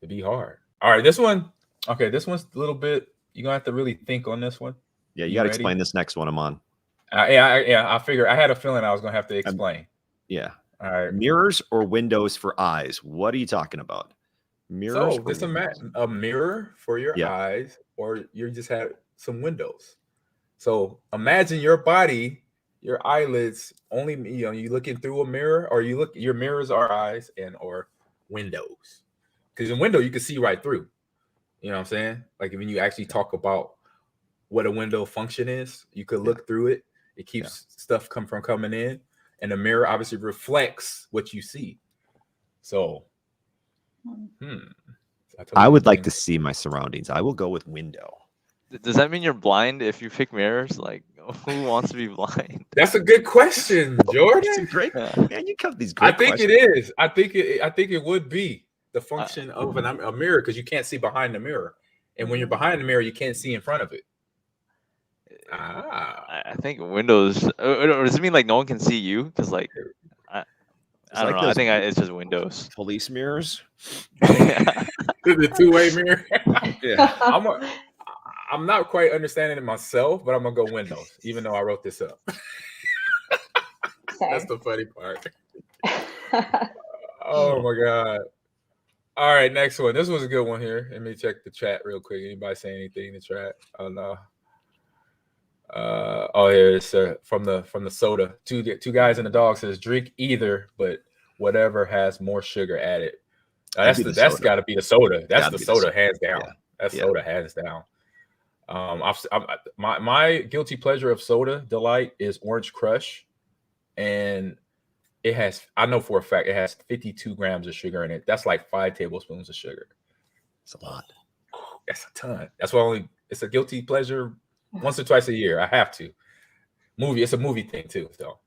it'd be hard. All right, this one. Okay, this one's a little bit, you're going to have to really think on this one. Yeah, you got to explain this next one, Ahman. I figured I had a feeling I was going to have to explain. Yeah. All right. Mirrors or windows for eyes? What are you talking about? Mirrors. So this a mirror for your eyes, or you just have some windows. So imagine your body, your eyelids only. You looking through a mirror, or your mirrors are eyes or windows. Because in window you can see right through. You know what I'm saying? Like when you actually talk about what a window function is, you could look through it. It keeps stuff from coming in. And the mirror obviously reflects what you see. So, I would like to see my surroundings. I will go with window. Does that mean you're blind if you pick mirrors? Like, who wants to be blind? That's a good question, Jordan. That's great, man. You come these great I think questions. it is. I think it would be the function of a mirror because you can't see behind the mirror, and when you're behind the mirror, you can't see in front of it. I think windows. Or does it mean like no one can see you? Because like, I don't know. I think it's just windows. Police mirrors. The two-way mirror. Yeah. I'm not quite understanding it myself, but I'm gonna go windows, even though I wrote this up. That's the funny part. Oh my god. All right, next one. This was a good one here. Let me check the chat real quick. Anybody say anything in the chat? Oh no. It's from the soda. Two guys and a dog says drink either, but whatever has more sugar added. That's got to be the soda. That's the soda, hands down. Yeah. That's soda, hands down. My guilty pleasure of soda delight is Orange Crush, and it has. I know for a fact it has 52 grams of sugar in it. That's like 5 tablespoons of sugar. It's a lot. That's a ton. That's why it's a guilty pleasure. Once or twice a year, I have to. It's a movie thing too. So,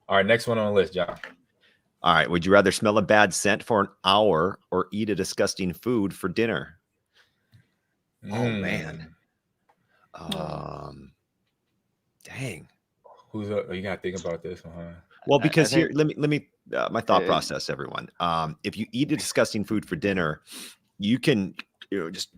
all right, next one on the list, John. All right, would you rather smell a bad scent for an hour or eat a disgusting food for dinner? Oh man. Dang. You gotta think about this one, huh? Well, because here, let me my thought process, everyone. If you eat a disgusting food for dinner, you can just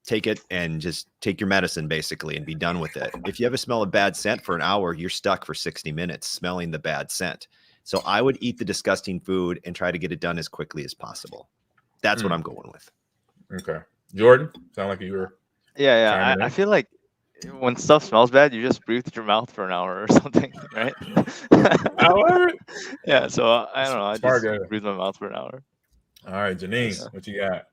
take it and just take your medicine basically and be done with it. If you ever smell a bad scent for an hour, you're stuck for 60 minutes smelling the bad scent. So I would eat the disgusting food and try to get it done as quickly as possible. That's what I'm going with. Okay. Jordan, sound like you were. Yeah. I feel like when stuff smells bad, you just breathe with your mouth for an hour or something, right? Hour? Yeah, so I don't know. I just breathe my mouth for an hour. All right, Janine, what you got?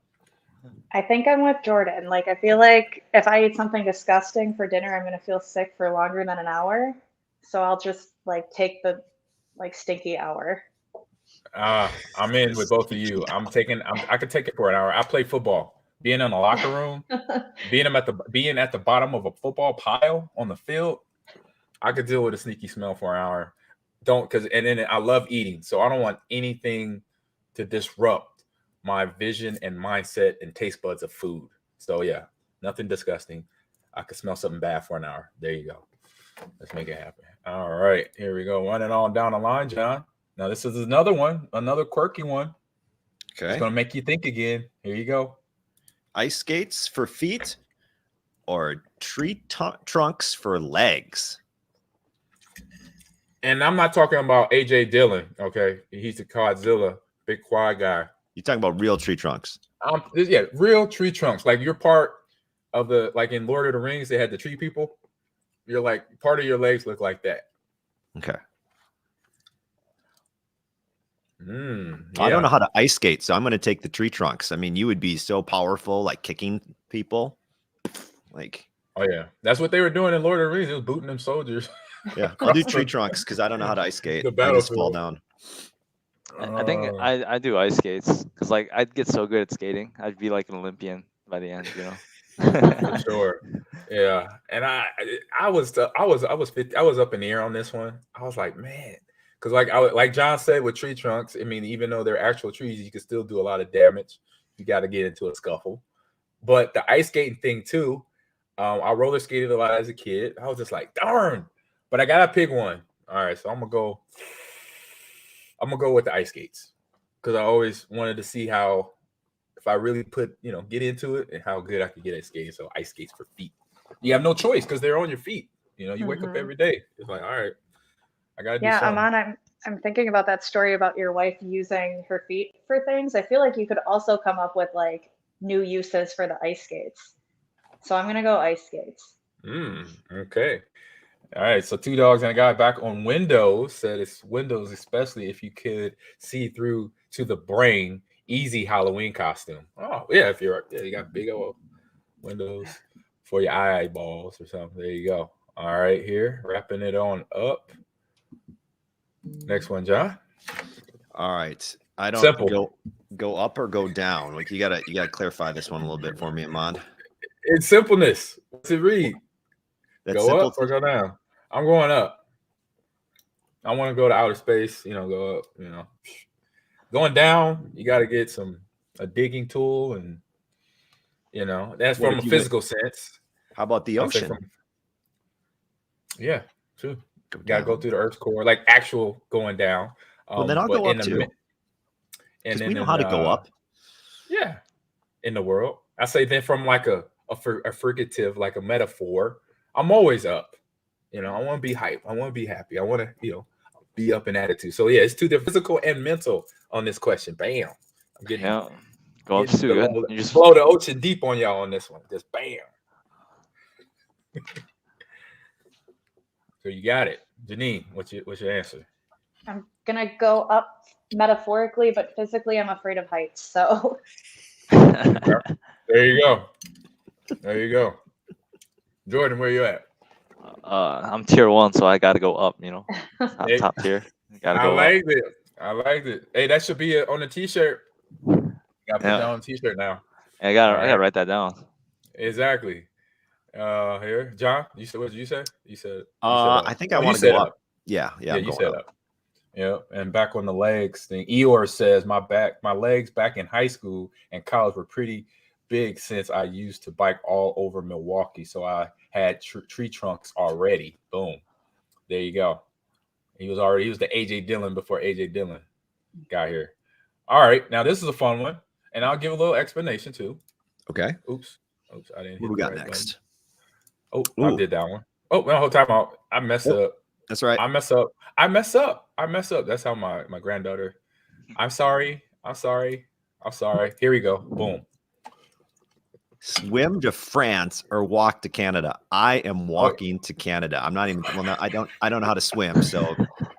I think I'm with Jordan. Like, I feel like if I eat something disgusting for dinner, I'm going to feel sick for longer than an hour. So I'll just take the stinky hour. I'm in with both of you. I could take it for an hour. I play football. Being in the locker room, being at the bottom of a football pile on the field, I could deal with a sneaky smell for an hour. And then I love eating, so I don't want anything to disrupt my vision and mindset and taste buds of food. So yeah, nothing disgusting. I could smell something bad for an hour. There you go. Let's make it happen. All right, here we go. Running on down the line, John. Now this is another one, another quirky one. Okay. It's gonna make you think again. Here you go. Ice skates for feet or tree trunks for legs? And I'm not talking about AJ Dillon. Okay, he's the Godzilla, big quad guy. You're talking about real tree trunks. Yeah, real tree trunks. Like you're part of like in Lord of the Rings, they had the tree people. You're like part of your legs look like that. Okay. Yeah. I don't know how to ice skate, so I'm going to take the tree trunks. I mean, you would be so powerful, like kicking people. Like, oh yeah, that's what they were doing in Lord of the Rings. They was booting them soldiers. Yeah, I'll do tree trunks because I don't know how to ice skate. I just fall down. I think I do ice skates because like I'd get so good at skating. I'd be like an Olympian by the end, you know. For sure. Yeah, and I was up in the air on this one. I was like, man, because like John said with tree trunks. I mean, even though they're actual trees, you can still do a lot of damage. You got to get into a scuffle. But the ice skating thing too. I roller skated a lot as a kid. I was just like, darn. But I gotta pick one. All right, so I'm gonna go with the ice skates because I always wanted to see how if I really get into it and how good I could get at skating. So ice skates for feet. You have no choice because they're on your feet. You wake up every day. It's like, all right, I gotta do something. Ahman, I'm thinking about that story about your wife using her feet for things. I feel like you could also come up with like new uses for the ice skates. So I'm gonna go ice skates. Okay. All right, so Two Dogs and a Guy back on Windows said it's Windows, especially if you could see through to the brain. Easy Halloween costume. Oh yeah, you got big old windows for your eyeballs or something. There you go. All right, here wrapping it on up. Next one, John. All right, I don't Simple. Go up or go down. Like you gotta clarify this one a little bit for me, Ahman. It's simpleness. What's it read? That's go simple up or go down? I'm going up. I want to go to outer space, go up, Going down, you got to get a digging tool and that's from a physical sense. How about the ocean? Yeah, true. Got to go through the Earth's core, like actual going down. Well, then I'll go up too. And we know how to go up. Yeah, in the world. I say then from like a fricative, like a metaphor, I'm always up. I want to be hype. I want to be happy. I want to, be up in attitude. So yeah, it's two different physical and mental on this question. Bam. I'm getting go up too good. You just blow the ocean deep on y'all on this one. Just bam. So you got it. Janine, what's your answer? I'm gonna go up metaphorically, but physically I'm afraid of heights. So there you go. There you go. Jordan, where you at? I'm tier 1, so I got to go up. Top tier. I liked it. Hey, that should be on a t-shirt. Got to put that on a t-shirt now. I gotta write that down. Exactly. Here, John, you said what did you say? You said. I think I want to go up. Yeah. You said up. Yeah, and back on the legs thing. Eeyore says my legs back in high school and college were pretty big since I used to bike all over Milwaukee, so I had tree trunks already. Boom, there you go. He was the AJ Dillon before AJ Dillon got here. All right, now this is a fun one, and I'll give a little explanation too. Okay. Oops, I didn't. What we got next? Button. I did that one. Oh, no, whole time out. I messed up. That's right. I mess up. That's how my granddaughter. I'm sorry. Here we go. Boom. Swim to France or walk to Canada. I am walking to Canada. I'm not even. Well, no, I don't know how to swim. So,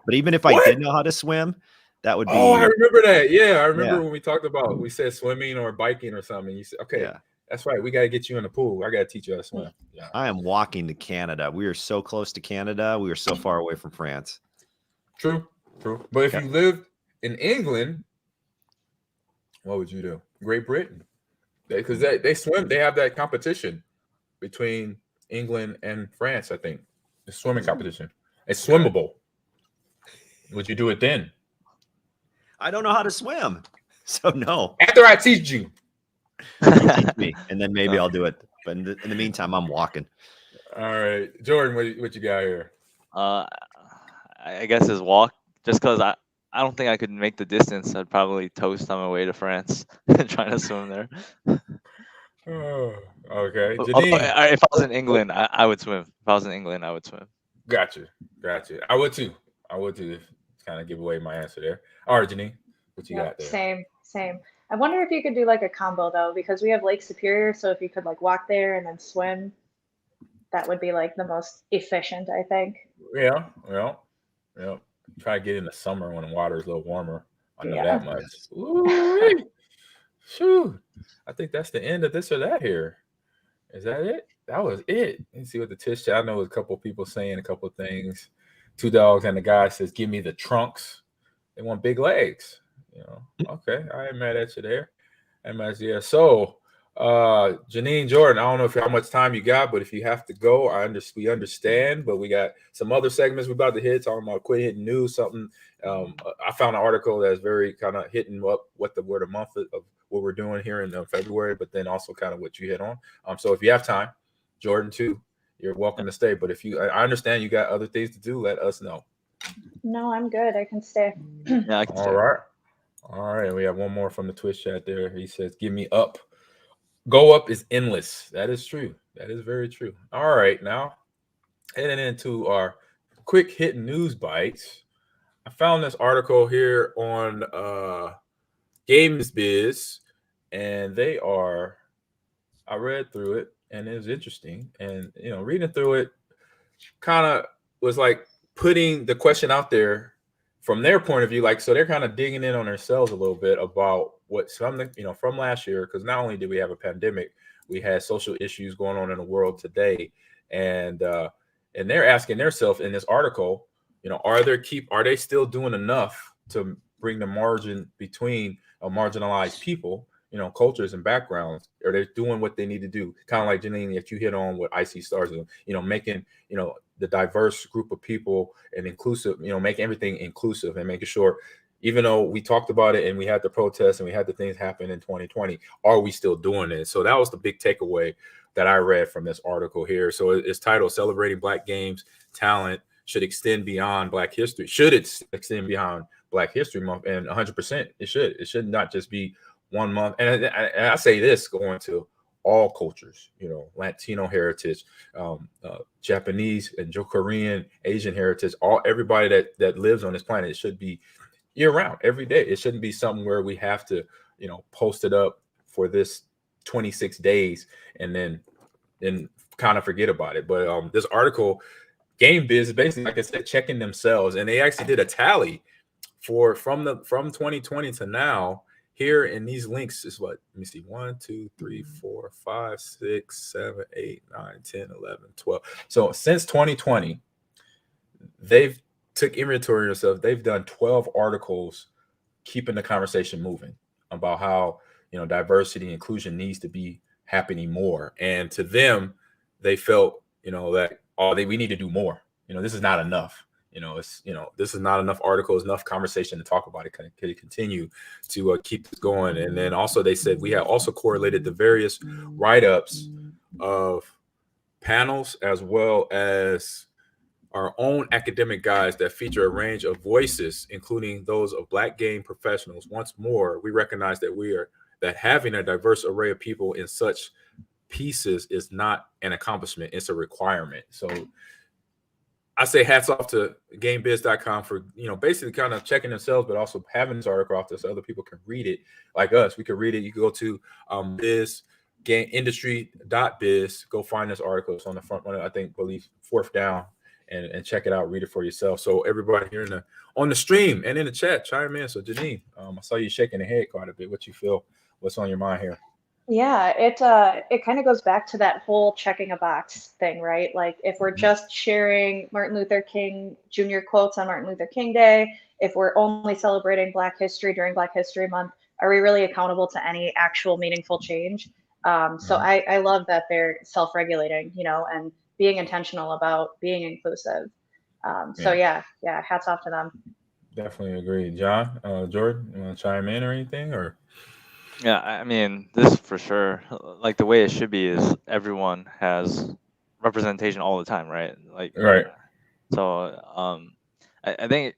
but even if I did know how to swim, that would be. Oh, I remember that. Yeah, I remember when we talked about. We said swimming or biking or something. You said, okay, that's right. We got to get you in the pool. I got to teach you how to swim. Yeah. I am walking to Canada. We are so close to Canada. We are so far away from France. True. But if you lived in England, what would you do? Great Britain, because they swim. They have that competition between England and France. I think the swimming competition. It's swimmable. Would you do it then? I don't know how to swim, so no. After I teach you. You teach me, and then maybe I'll do it. But in the meantime, I'm walking. All right, Jordan, what you got here? I guess is walk. Just because I don't think I could make the distance. I'd probably toast on my way to France trying to swim there. Oh, okay, Although, Janine. if I was in England, I would swim. If I was in England, I would swim. Gotcha. I would too. Kind of give away my answer there. All right, Janine, what you got there? Same. I wonder if you could do like a combo though, because we have Lake Superior. So if you could like walk there and then swim, that would be like the most efficient, I think. Yeah. Try to get in the summer when the water is a little warmer. I know that much. Ooh, shoot. I think that's the end of this or that here. Is that it? That was it. Let's see what the Tish said. I know a couple of people saying a couple of things. Two dogs and the guy says, "Give me the trunks." They want big legs. Okay. I ain't mad at you there. So, Janine, Jordan, I don't know how much time you got, but if you have to go, we understand. But we got some other segments we're about to hit, talking about quit hitting news. Something I found an article that's very kind of hitting up what the word of month of what we're doing here in February, but then also kind of what you hit on. So if you have time, Jordan too, you're welcome to stay. But if I understand you got other things to do, let us know. No, I'm good. I can stay. Yeah, I can stay. All right. We have one more from the Twitch chat there. He says, "Give me up. Go up is endless." That is true. That is very true. All right. Now, heading into our quick hit news bites. I found this article here on GamesBiz, and I read through it, and it was interesting. And, reading through it kind of was like putting the question out there from their point of view, like, so they're kind of digging in on themselves a little bit about what something, from last year, because not only did we have a pandemic, we had social issues going on in the world today, and they're asking themselves in this article, are they still doing enough to bring the margin between marginalized people, cultures and backgrounds? Are they doing what they need to do? Kind of like Janine, that you hit on what IC Stars is, making, the diverse group of people and inclusive, making everything inclusive and making sure, even though we talked about it and we had the protests and we had the things happen in 2020, are we still doing it? So that was the big takeaway that I read from this article here. So it's titled "Celebrating Black Games Talent Should Extend Beyond Black History." Should it extend beyond Black History Month? And 100% it should. It should not just be 1 month. And I say this going to all cultures, Latino heritage, Japanese and Korean, Asian heritage, everybody that lives on this planet. It should be year round, every day. It shouldn't be something where we have to, post it up for this 26 days and then kind of forget about it. But this article, GamesBiz, is basically, like I said, checking themselves, and they actually did a tally from 2020 to now. Here in these links is what? Let me see. 1, 2, 3, 4, 5, 6, 7, 8, 9, 10, 11, 12. So since 2020, they've took inventory of themselves. They've done 12 articles keeping the conversation moving about how, diversity and inclusion needs to be happening more. And to them, they felt, that we need to do more. This is not enough. This is not enough articles, enough conversation to talk about it. Can it continue to keep this going? And then also they said we have also correlated the various write-ups of panels as well as our own academic guides that feature a range of voices, including those of Black game professionals. Once more, we recognize that having a diverse array of people in such pieces is not an accomplishment, it's a requirement. So I say hats off to GameBiz.com for, basically kind of checking themselves, but also having this article out there so other people can read it like us. We can read it. You can go to industry.biz, go find this article. It's on the front one, I believe fourth down, and check it out, read it for yourself. So everybody here on the stream and in the chat, chime in. So Janine, I saw you shaking the head quite a bit. What you feel? What's on your mind here? Yeah, it kind of goes back to that whole checking a box thing, right? Like if we're just sharing Martin Luther King Jr. quotes on Martin Luther King Day, if we're only celebrating Black History during Black History Month, are we really accountable to any actual meaningful change? So Mhm. I love that they're self-regulating, and being intentional about being inclusive. So Yeah, yeah, hats off to them. definitely agree. John, Jordan, you want to chime in or anything? Or Yeah, I mean, this for sure. Like the way it should be is everyone has representation all the time, right? Like, right. so I think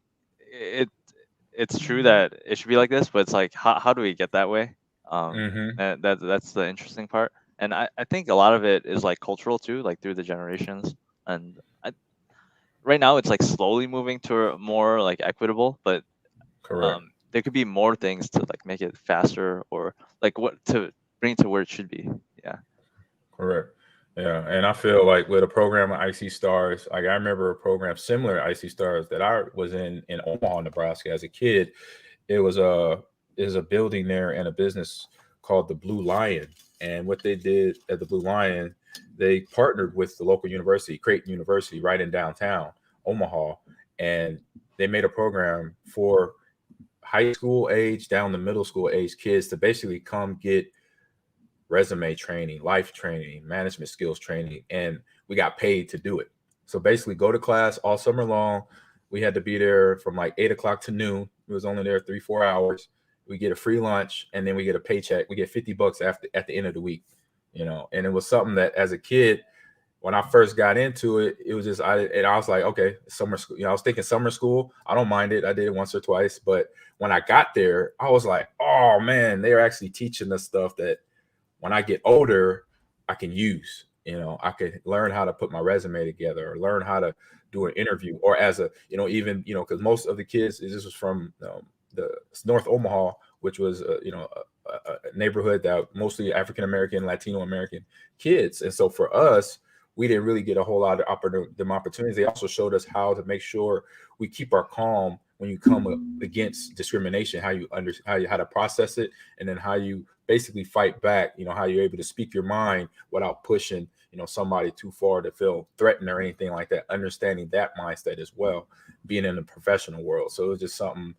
it it's true that it should be like this, but it's like how do we get that way? Mm-hmm. That's the interesting part, and I think a lot of it is like cultural too, like through the generations, and right now it's like slowly moving to a more like equitable, but Correct. there could be more things to like make it faster or like what to bring it to where it should be. Yeah. Correct. Yeah, and I feel like with a program of Icy Stars, like I remember a program similar to Icy Stars that I was in Omaha, Nebraska as a kid. It was a is a building there and a business called the Blue Lion. And what they did at the Blue Lion, they partnered with the local university, Creighton University, right in downtown Omaha, and they made a program for high school age down to middle school age kids to basically come get resume training, life training, management skills training, and we got paid to do it. So basically, go to class all summer long. We had to be there from like 8 o'clock to noon. We was only there 3-4 hours. We get a free lunch, and then we get a paycheck. We get $50 after at the end of the week, And it was something that, as a kid, when I first got into it, it was just I was like, okay, summer school. I was thinking summer school. I don't mind it. I did it once or twice, but when I got there, I was like, oh man, they are actually teaching us stuff that when I get older, I can use. I could learn how to put my resume together or learn how to do an interview or as a, even, because most of the kids, this was from the North Omaha, which was, a neighborhood that mostly African American, Latino American kids. And so for us, we didn't really get a whole lot of opportunities. They also showed us how to make sure we keep our calm when you come up against discrimination, how to process it, and then how you basically fight back. How you're able to speak your mind without pushing somebody too far to feel threatened or anything like that. Understanding that mindset as well, being in the professional world. So it was just something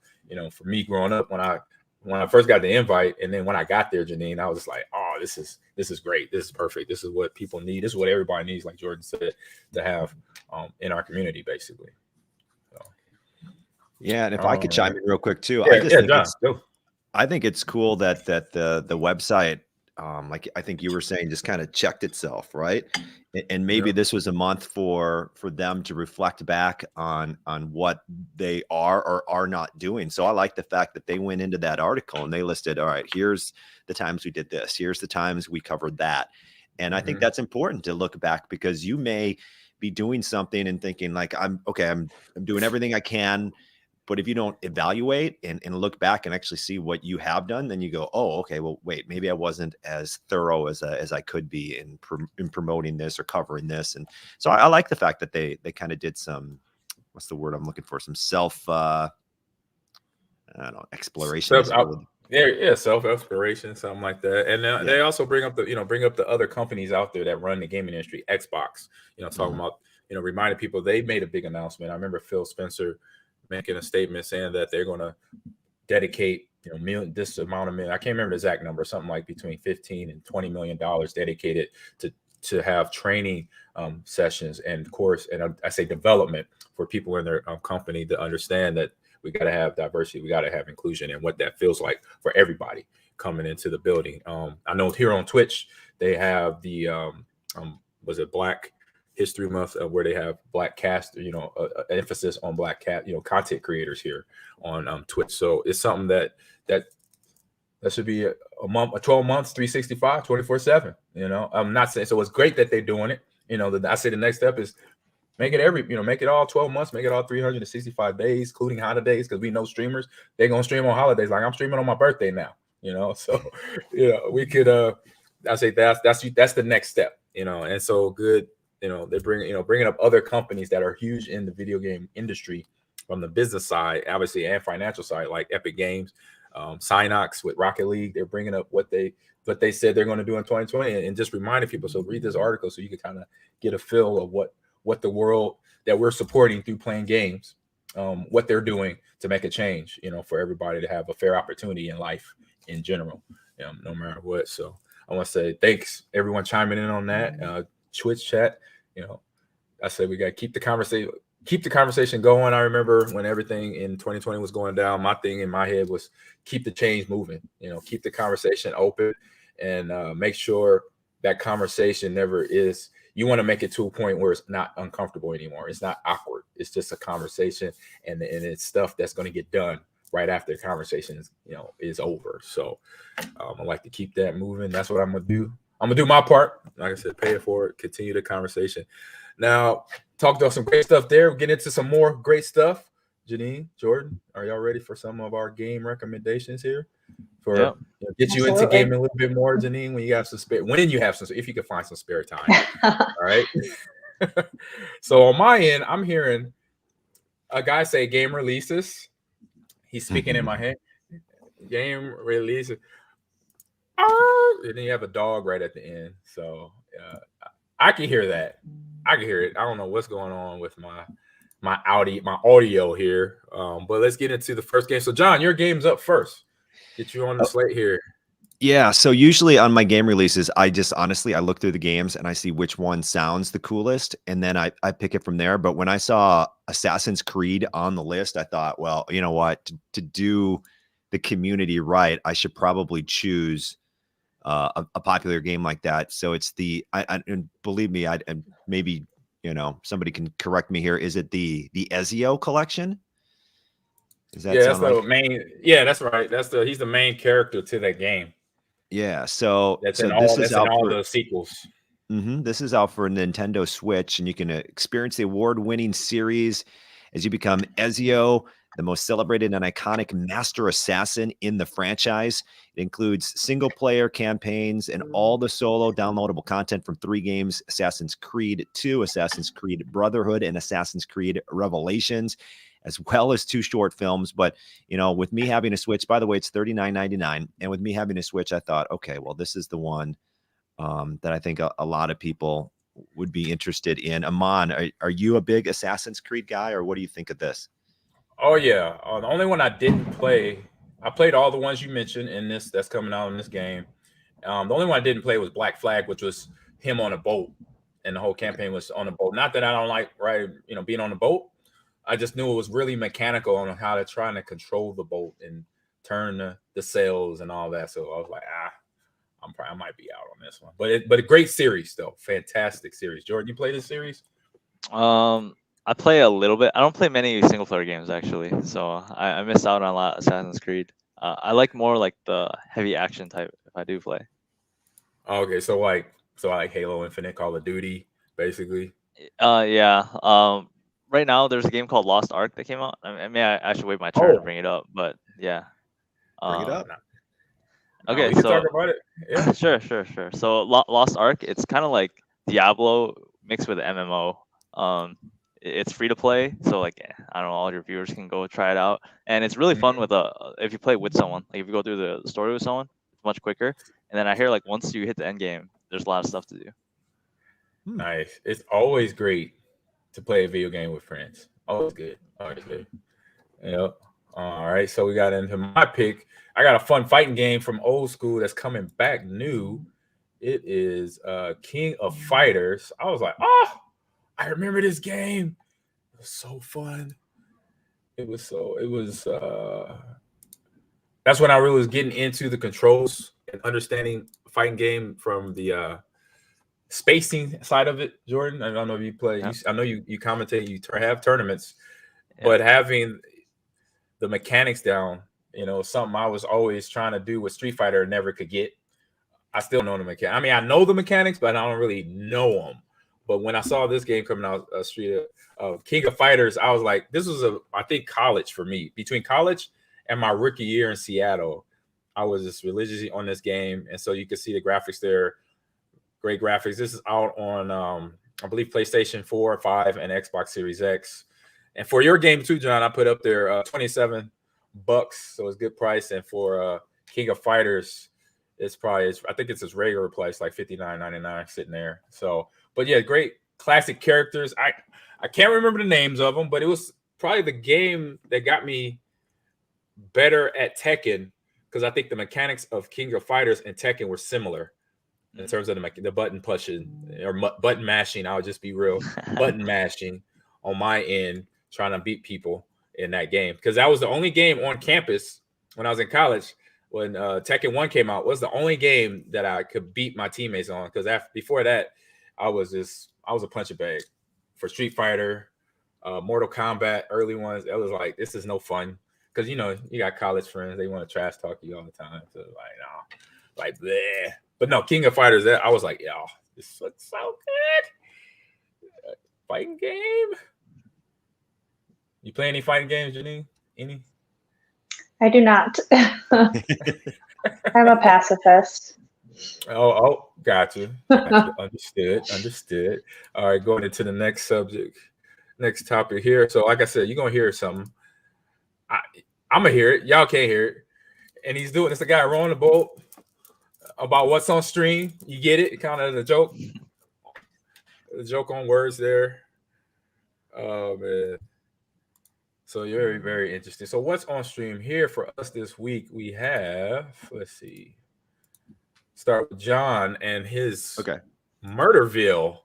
for me growing up when I first got the invite, and then when I got there, Janine, I was just like, oh, this is great. This is perfect. This is what people need. This is what everybody needs, like Jordan said, to have in our community, basically. So, Yeah, and if I could chime in real quick too, I yeah, just yeah, think John, go. I think it's cool that the website, like I think you were saying, just kind of checked itself, right? And maybe Yeah. this was a month for them to reflect back on what they are or are not doing. So I like the fact that they went into that article and they listed, all right, here's the times we did this, here's the times we covered that. And I think that's important to look back, because you may be doing something and thinking like, I'm doing everything I can. But if you don't evaluate and look back and actually see what you have done, then you go, oh, okay, well, wait, maybe I wasn't as thorough as I could be in promoting this or covering this. And so I like the fact that they kind of did some, what's the word I'm looking for? Some self, I don't know, exploration Self, is a word. yeah, self exploration, something like that. And Yeah. they also bring up the other companies out there that run the gaming industry, Xbox. Talking about reminding people they made a big announcement. I remember Phil Spencer making a statement saying that they're going to dedicate this amount of million. I can't remember the exact number, something like between 15 and 20 million dollars dedicated to have training sessions and course, and I say development for people in their company to understand that we got to have diversity, we got to have inclusion, and what that feels like for everybody coming into the building. I know here on Twitch they have the was it Black History Month, where they have Black cast, emphasis on Black content creators here on Twitch. So it's something that should be a month, 12 months, 365, 24/7. I'm not saying, so it's great that they're doing it. I say the next step is make it all 12 months, make it all 365 days, including holidays, because we know streamers, they're gonna stream on holidays. Like I'm streaming on my birthday now, so we could I say that's the next step, and so good. They bringing up other companies that are huge in the video game industry from the business side, obviously, and financial side, like Epic Games. Synox with Rocket League. They're bringing up what they said they're going to do in 2020, and just reminding people. So read this article so you can kind of get a feel of what the world that we're supporting through playing games, what they're doing to make a change, for everybody to have a fair opportunity in life in general, no matter what. So I want to say thanks everyone chiming in on that. Twitch chat, I said we got to keep the conversation going. I remember when everything in 2020 was going down, my thing in my head was keep the change moving, keep the conversation open, and make sure that conversation never is. You want to make it to a point where it's not uncomfortable anymore. It's not awkward. It's just a conversation, and it's stuff that's going to get done right after the conversation is over. So I like to keep that moving. That's what I'm going to do. I'm going to do my part. Like I said, pay it forward, continue the conversation. Now, talked about some great stuff there. We'll get into some more great stuff. Janine, Jordan, are y'all ready for some of our game recommendations here? Get you into gaming a little bit more, Janine, when you have some if you can find some spare time. All right. So on my end, I'm hearing a guy say game releases. He's speaking in my head. Game releases. And then you have a dog right at the end. So I can hear that. I can hear it. I don't know what's going on with my audio here. But let's get into the first game. So John, your game's up first. Get you on the slate here. Yeah. So usually on my game releases, I look through the games and I see which one sounds the coolest, and then I pick it from there. But when I saw Assassin's Creed on the list, I thought, well, you know what, to do the community right, I should probably choose a popular game like that. So it's and believe me, and maybe, somebody can correct me here. Is it the Ezio collection? That's the main. Yeah, that's right. He's the main character to that game. Yeah, so that's in all the sequels. This is out for Nintendo Switch, and you can experience the award-winning series as you become Ezio, the most celebrated and iconic master assassin in the franchise. It includes single-player campaigns and all the solo downloadable content from 3 games: Assassin's Creed 2, Assassin's Creed Brotherhood, and Assassin's Creed Revelations, as well as 2 short films. But, with me having a Switch, by the way, it's $39.99. And with me having a Switch, I thought, okay, well, this is the one that I think a lot of people would be interested in. Ahman, are you a big Assassin's Creed guy, or what do you think of this? Oh, yeah. The only one I didn't play, I played all the ones you mentioned in this that's coming out in this game. The only one I didn't play was Black Flag, which was him on a boat, and the whole campaign was on a boat. Not that I don't like, being on the boat. I just knew it was really mechanical on how they're trying to control the boat and turn the sails and all that. So I was like, I might be out on this one. But a great series though, fantastic series. Jordan, you play this series? I play a little bit. I don't play many single player games actually, so I missed out on a lot of Assassin's Creed. I like more like the heavy action type if I do play. Okay, so I like Halo Infinite, Call of Duty, basically. Yeah. Right now, there's a game called Lost Ark that came out. I should wait my turn to bring it up, but yeah. Bring it up. Okay, we can talk about it. Yeah. Sure. So Lost Ark, it's kind of like Diablo mixed with MMO. It's free to play, so I don't know, all your viewers can go try it out, and it's really fun with if you play with someone. Like if you go through the story with someone, it's much quicker. And then I hear once you hit the end game, there's a lot of stuff to do. Nice. It's always great to play a video game with friends. Always good. Yep. All right. So we got into my pick. I got a fun fighting game from old school that's coming back new. It is King of Fighters. I was like, I remember this game. It was so fun. That's when I really was getting into the controls and understanding fighting game from the spacing side of it. Jordan, I don't know if you play. Yeah. I know you commentate. You have tournaments, but having the mechanics down, something I was always trying to do with Street Fighter and never could get. I still know the mechanics. I mean, I know the mechanics, but I don't really know them. But when I saw this game coming out, King of Fighters, I was like, this was I think college for me. Between college and my rookie year in Seattle, I was just religiously on this game, and so you can see the graphics there. Great graphics. This is out on, I believe, PlayStation 4, 5, and Xbox Series X. And for your game too, John, I put up there 27 bucks, so it's good price. And for King of Fighters, it's probably I think it's his regular price, like $59.99 sitting there. So, but yeah, great classic characters. I can't remember the names of them, but it was probably the game that got me better at Tekken, because I think the mechanics of King of Fighters and Tekken were similar in terms of the button pushing or button mashing. I'll just be real, button mashing on my end, trying to beat people in that game, because that was the only game on campus when I was in college. When Tekken 1 came out, was the only game that I could beat my teammates on, because before that, I was a punching bag for Street Fighter, Mortal Kombat, early ones. It was like, this is no fun, because you got college friends, they want to trash talk you all the time. So like, no, like bleh. But no, King of Fighters, I was like, yo, this looks so good. Fighting game. You play any fighting games, Janine? Any? I do not. I'm a pacifist. Oh, gotcha. Understood. All right, going into the next subject, next topic here. So, like I said, you're gonna hear something. I'm gonna hear it. Y'all can't hear it. And he's doing. It's a guy rowing the boat about what's on stream. You get it? Kind of the joke. The joke on words there. Oh man. So very, very interesting. So what's on stream here for us this week? We have, let's see, start with John and his Murderville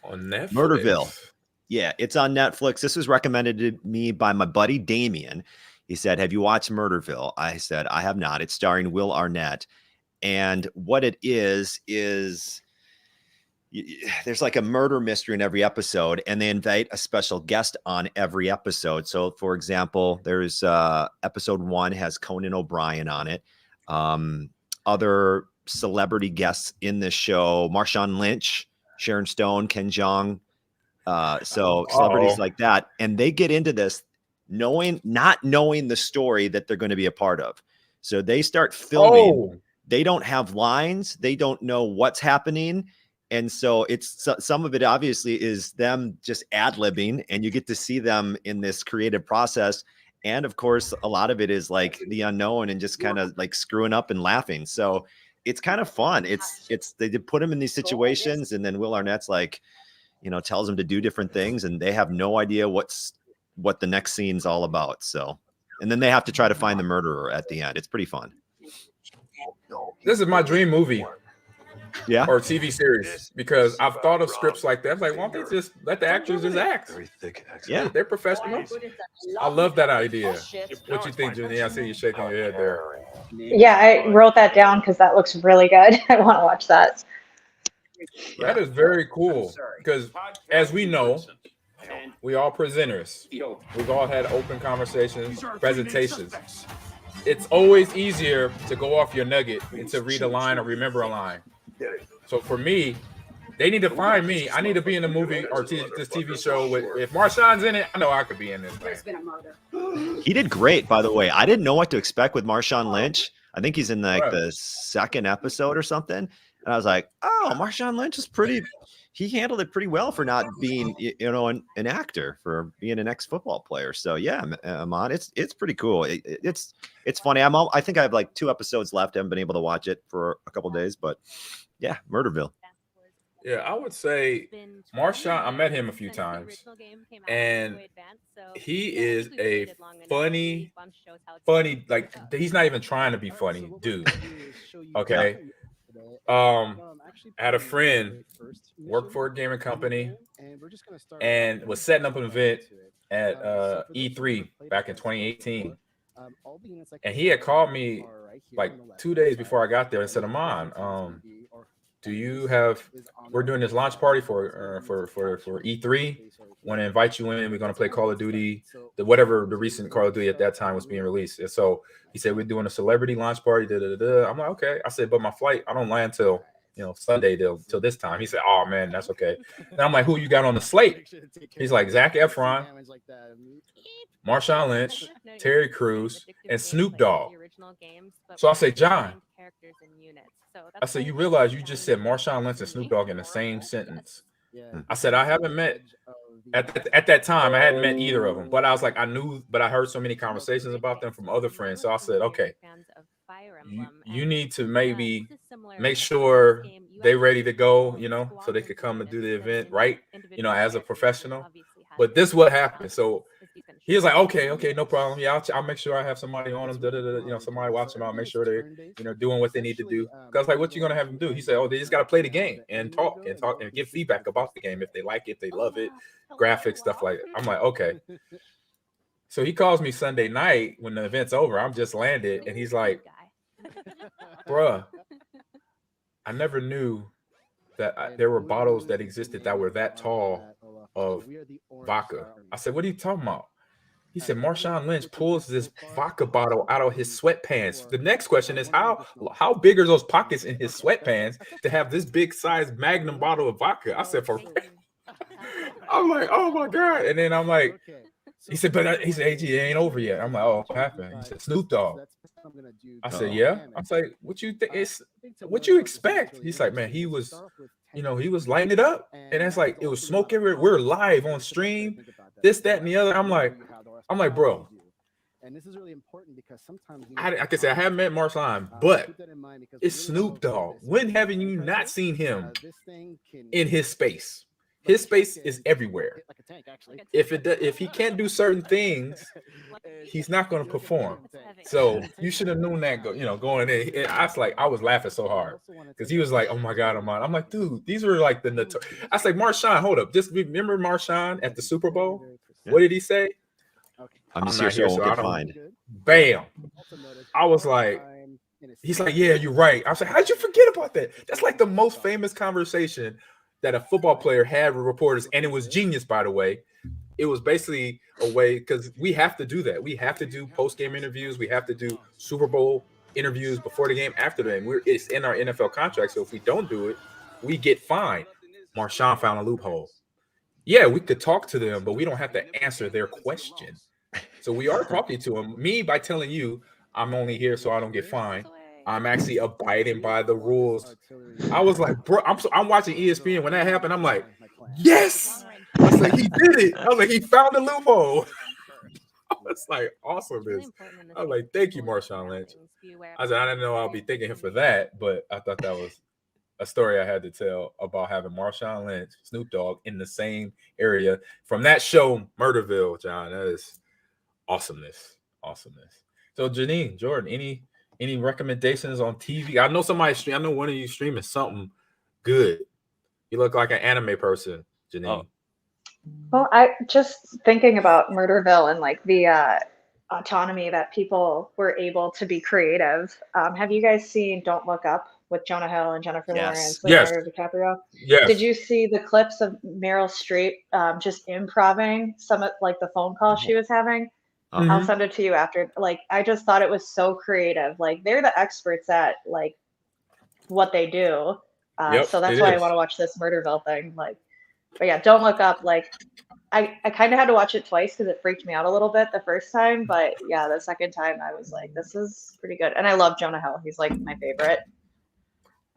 on Netflix. Murderville. Yeah, it's on Netflix. This was recommended to me by my buddy Damien. He said, have you watched Murderville? I said, I have not. It's starring Will Arnett. And what it is there's like a murder mystery in every episode, and they invite a special guest on every episode. So, for example, there's episode 1 has Conan O'Brien on it. Other celebrity guests in this show: Marshawn Lynch, Sharon Stone, Ken Jeong. So celebrities like that, and they get into this not knowing the story that they're going to be a part of. So they start filming. They don't have lines. They don't know what's happening. And so some of it obviously is them just ad-libbing, and you get to see them in this creative process. And of course, a lot of it is like the unknown and just kind of like screwing up and laughing. So it's kind of fun. They put them in these situations, and then Will Arnett's like, tells them to do different things, and they have no idea what the next scene's all about. So, and then they have to try to find the murderer at the end. It's pretty fun. This is my dream movie. Yeah, or TV series, because I've thought of scripts like that. I'm like, why don't they just let the actors just act? Yeah, they're professionals. I love that idea. What you think, Jenny? I see you shaking your head there. Yeah, I wrote that down because that looks really good. I want to watch that. That is very cool, because as we know, we all presenters. We've all had open conversations, presentations. It's always easier to go off your nugget and to read a line or remember a line. So for me, they need to find me. I need to be in a movie or this TV show if Marshawn's in it. I know I could be in this. There's been a murder. He did great, by the way. I didn't know what to expect with Marshawn Lynch. I think he's in like the second episode or something. And I was like, oh, Marshawn Lynch is he handled it pretty well for not being, an actor, for being an ex-football player. So yeah, Ahman, it's pretty cool. It's funny. I think I have like 2 episodes left. I haven't been able to watch it for a couple days, but yeah, Murderville. Yeah, I would say Marshawn, I met him a few times, and he is a funny, like, he's not even trying to be funny, dude. Okay. I had a friend worked for a gaming company and was setting up an event at E3 back in 2018. And he had called me like 2 days before I got there and said, Ahman, we're doing this launch party for E3. Want to invite you in. We're going to play Call of Duty, whatever the recent Call of Duty at that time was being released. And so he said, we're doing a celebrity launch party. I'm like, okay. I said, but my flight, I don't land till Sunday till this time. He said, oh man, that's okay. And I'm like, who you got on the slate? He's like, Zac Efron, Marshawn Lynch, Terry Crews, and Snoop Dogg. So I say, John, I said, you realize you just said Marshawn Lynch and Snoop Dogg in the same sentence. I said, I haven't met at that time, I hadn't met either of them, but I was like, I knew, but I heard so many conversations about them from other friends. So I said, okay, you need to maybe make sure they're ready to go, so they could come and do the event, right? As a professional. But this what happened. So he was like, okay, no problem. Yeah, I'll make sure I have somebody on them. Somebody watching them out, make sure they're, doing what they need to do. Because like, what you gonna have them do? He said, oh, they just gotta play the game and talk and give feedback about the game if they like it, they love it, graphics, stuff like that. I'm like, okay. So he calls me Sunday night when the event's over. I'm just landed, and he's like, bruh, I never knew that there were bottles that existed that were that tall of vodka. I said, what are you talking about? He said, Marshawn Lynch pulls this vodka bottle out of his sweatpants. The next question is, how big are those pockets in his sweatpants to have this big size Magnum bottle of vodka? I said, for real? I'm like, oh my God. And then I'm like, he said, he said, AG, it ain't over yet. I'm like, oh, what happened? He said, Snoop Dogg. I said, yeah. I was like, what you think? It's what you expect. He's like, man, he was lighting it up, and it's like it was smoke everywhere. We're live on stream, this, that, and the other. I'm like, bro. And this is really important because sometimes I can say I haven't met Marshawn, but it's Snoop Dogg. When haven't you not seen him in his space? His space is everywhere. If he can't do certain things, he's not going to perform. So you should have known that. Going in, and I was laughing so hard because he was like, "Oh my God, Ahman." I'm like, dude, these were like I was like, Marshawn, hold up, just remember Marshawn at the Super Bowl. What did he say? I'm just here so I won't get fined. Bam. I was like, he's like, yeah, you're right. I was like, how'd you forget about that? That's like the most famous conversation that a football player had with reporters, and it was genius, by the way. It was basically a way, because we have to do that. We have to do post-game interviews. We have to do Super Bowl interviews before the game, after the game. It's in our NFL contract, so if we don't do it, we get fined. Marshawn found a loophole. Yeah, we could talk to them, but we don't have to answer their question. So we are talking to them. Me, by telling you, I'm only here so I don't get fined, I'm actually abiding by the rules. I was like, bro, I'm watching ESPN. When that happened, I'm like, yes. I was like, he did it. I was like, he found the loophole. I was like, awesomeness. I was like, thank you, Marshawn Lynch. I said, I didn't know I'll be thanking him for that, but I thought that was a story I had to tell about having Marshawn Lynch, Snoop Dogg in the same area from that show, Murderville, John. That is awesomeness. So, Janine, Jordan, any recommendations on TV? I know I know one of you streaming something good. You look like an anime person, Janine. Oh. Well, I just thinking about Murderville and like the autonomy that people were able to be creative. Have you guys seen Don't Look Up with Jonah Hill and Jennifer Lawrence, Leonardo DiCaprio? Yes. Did you see the clips of Meryl Streep just improvising some of like the phone calls she was having? Mm-hmm. I'll send it to you after. Like, I just thought it was so creative. Like, they're the experts at like what they do. So that's why I want to watch this Murderville thing. Like, but yeah, Don't Look Up. Like, I kind of had to watch it twice because it freaked me out a little bit the first time. But yeah, the second time I was like, this is pretty good. And I love Jonah Hill. He's like my favorite.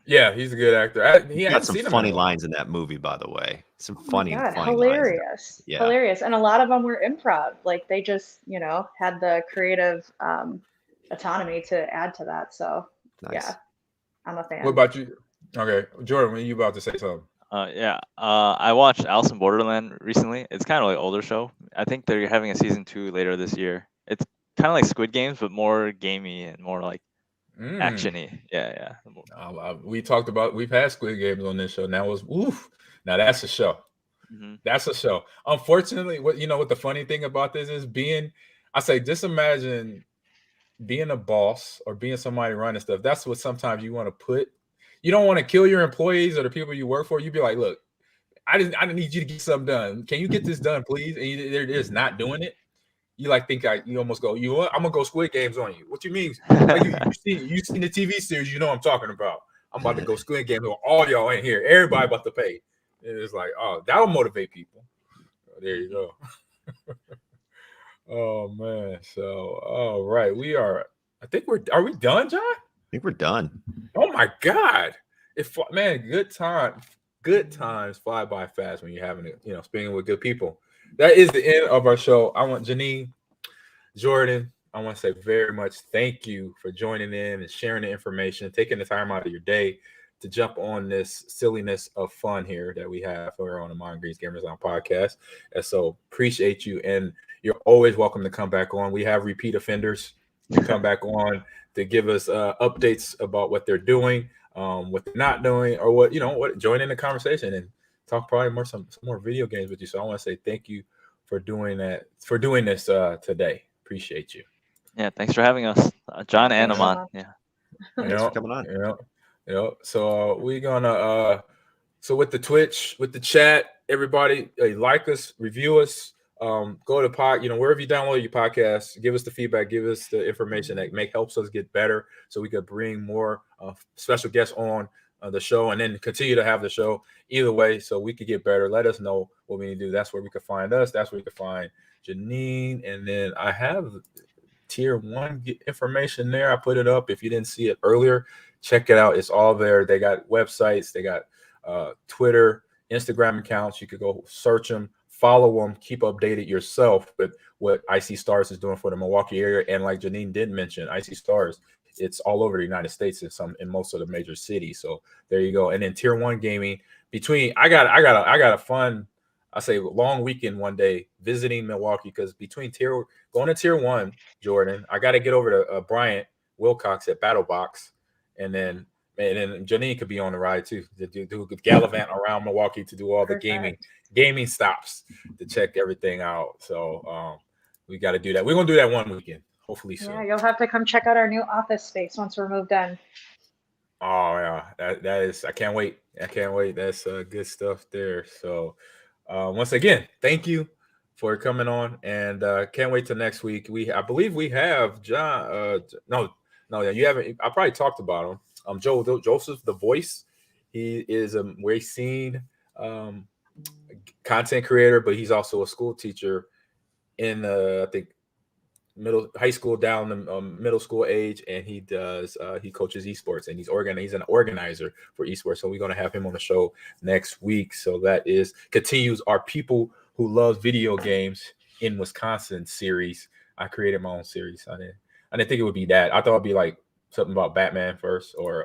Yeah, he's a good actor. He had some funny lines in that movie, by the way. Some funny hilarious lines. Yeah. Hilarious. And a lot of them were improv. Like, they just, had the creative autonomy to add to that. So nice. Yeah, I'm a fan. What about you? Okay, Jordan, when you about to say something? I watched Alice in Borderland recently. It's kind of like an older show. I think they're having a season 2 later this year. It's kind of like Squid Games, but more gamey and more like actiony. Yeah. We've had Squid Games on this show. Now that's a show. Mm-hmm. That's a show. Unfortunately, what the funny thing about this is just imagine being a boss or being somebody running stuff. That's what sometimes you want to put. You don't want to kill your employees or the people you work for. You'd be like, look, I didn't need you to get something done. Can you get this done, please? And they're just not doing it. You you almost go, you know what? I'm gonna go Squid Games on you. What you mean? Like you seen the TV series, you know what I'm talking about. I'm about to go Squid Games on all y'all in here. Everybody about to pay. And it's like, oh, that'll motivate people. There you go. Oh man. So all right. Are we done, John? I think we're done. Oh my God. Good time. good times fly by fast when you're having it, speaking with good people. That is the end of our show. I want Janine, Jordan, I want to say very much thank you for joining in and sharing the information, taking the time out of your day to jump on this silliness of fun here that we have here on the Mind Greens Gamers On podcast. And so appreciate you. And you're always welcome to come back on. We have repeat offenders to come back on to give us updates about what they're doing, what they're not doing, or what join in the conversation and talk probably some more video games with you. So I want to say thank you for doing this today. Appreciate you. Yeah, thanks for having us, John and Thanks so Ahman. much. Yeah. Thanks for coming on. So we're gonna so with the Twitch, with the chat, everybody like us, review us, go to wherever you download your podcast, give us the feedback, give us the information that helps us get better, so we could bring more special guests on the show, and then continue to have the show either way, so we could get better. Let us know what we need to do. That's where we can find us. That's where you can find Janine, and then I have tier 1 information there. I put it up. If you didn't see it earlier, check it out. It's all there. They got websites, they got Twitter, Instagram accounts. You could go search them, follow them, keep updated yourself with what Icy Stars is doing for the Milwaukee area. And like Janine did mention, Icy Stars, it's all over the United States in most of the major cities. So there you go. And then tier 1 gaming, I got a fun, I say long weekend one day visiting Milwaukee, because between going to tier 1, Jordan, I got to get over to Bryant Wilcox at Battle Box, and then Janine could be on the ride too, to do gallivant around Milwaukee, to do all the gaming stops, to check everything out. So we got to do that. We're gonna do that one weekend, hopefully soon. Yeah, you'll have to come check out our new office space once we're moved in. Oh yeah, that is. I can't wait. That's good stuff there. So once again, thank you for coming on, and can't wait till next week. I believe we have John. No, you haven't. I probably talked about him. Joseph, the voice. He is a very seen content creator, but he's also a school teacher in I think high school down the middle school age, and he coaches esports, and he's an organizer for esports. So we're going to have him on the show next week. So that continues our People Who Love Video Games in Wisconsin series. I created my own series. I didn't think it would be that. I thought it'd be like something about Batman first, or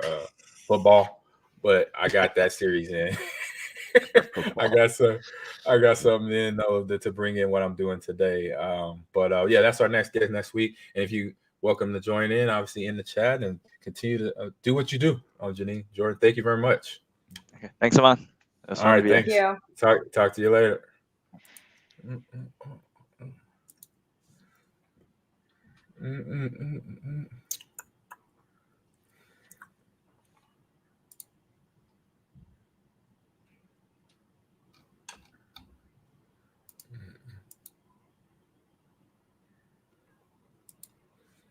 football, but I got that series in. I got something in to bring in what I'm doing today. But that's our next guest next week. And if you welcome to join in, obviously in the chat, and continue to do what you do. Janine, Jordan, thank you very much. Okay. Thanks, Ahman. All right, thanks. Thank you. Talk to you later.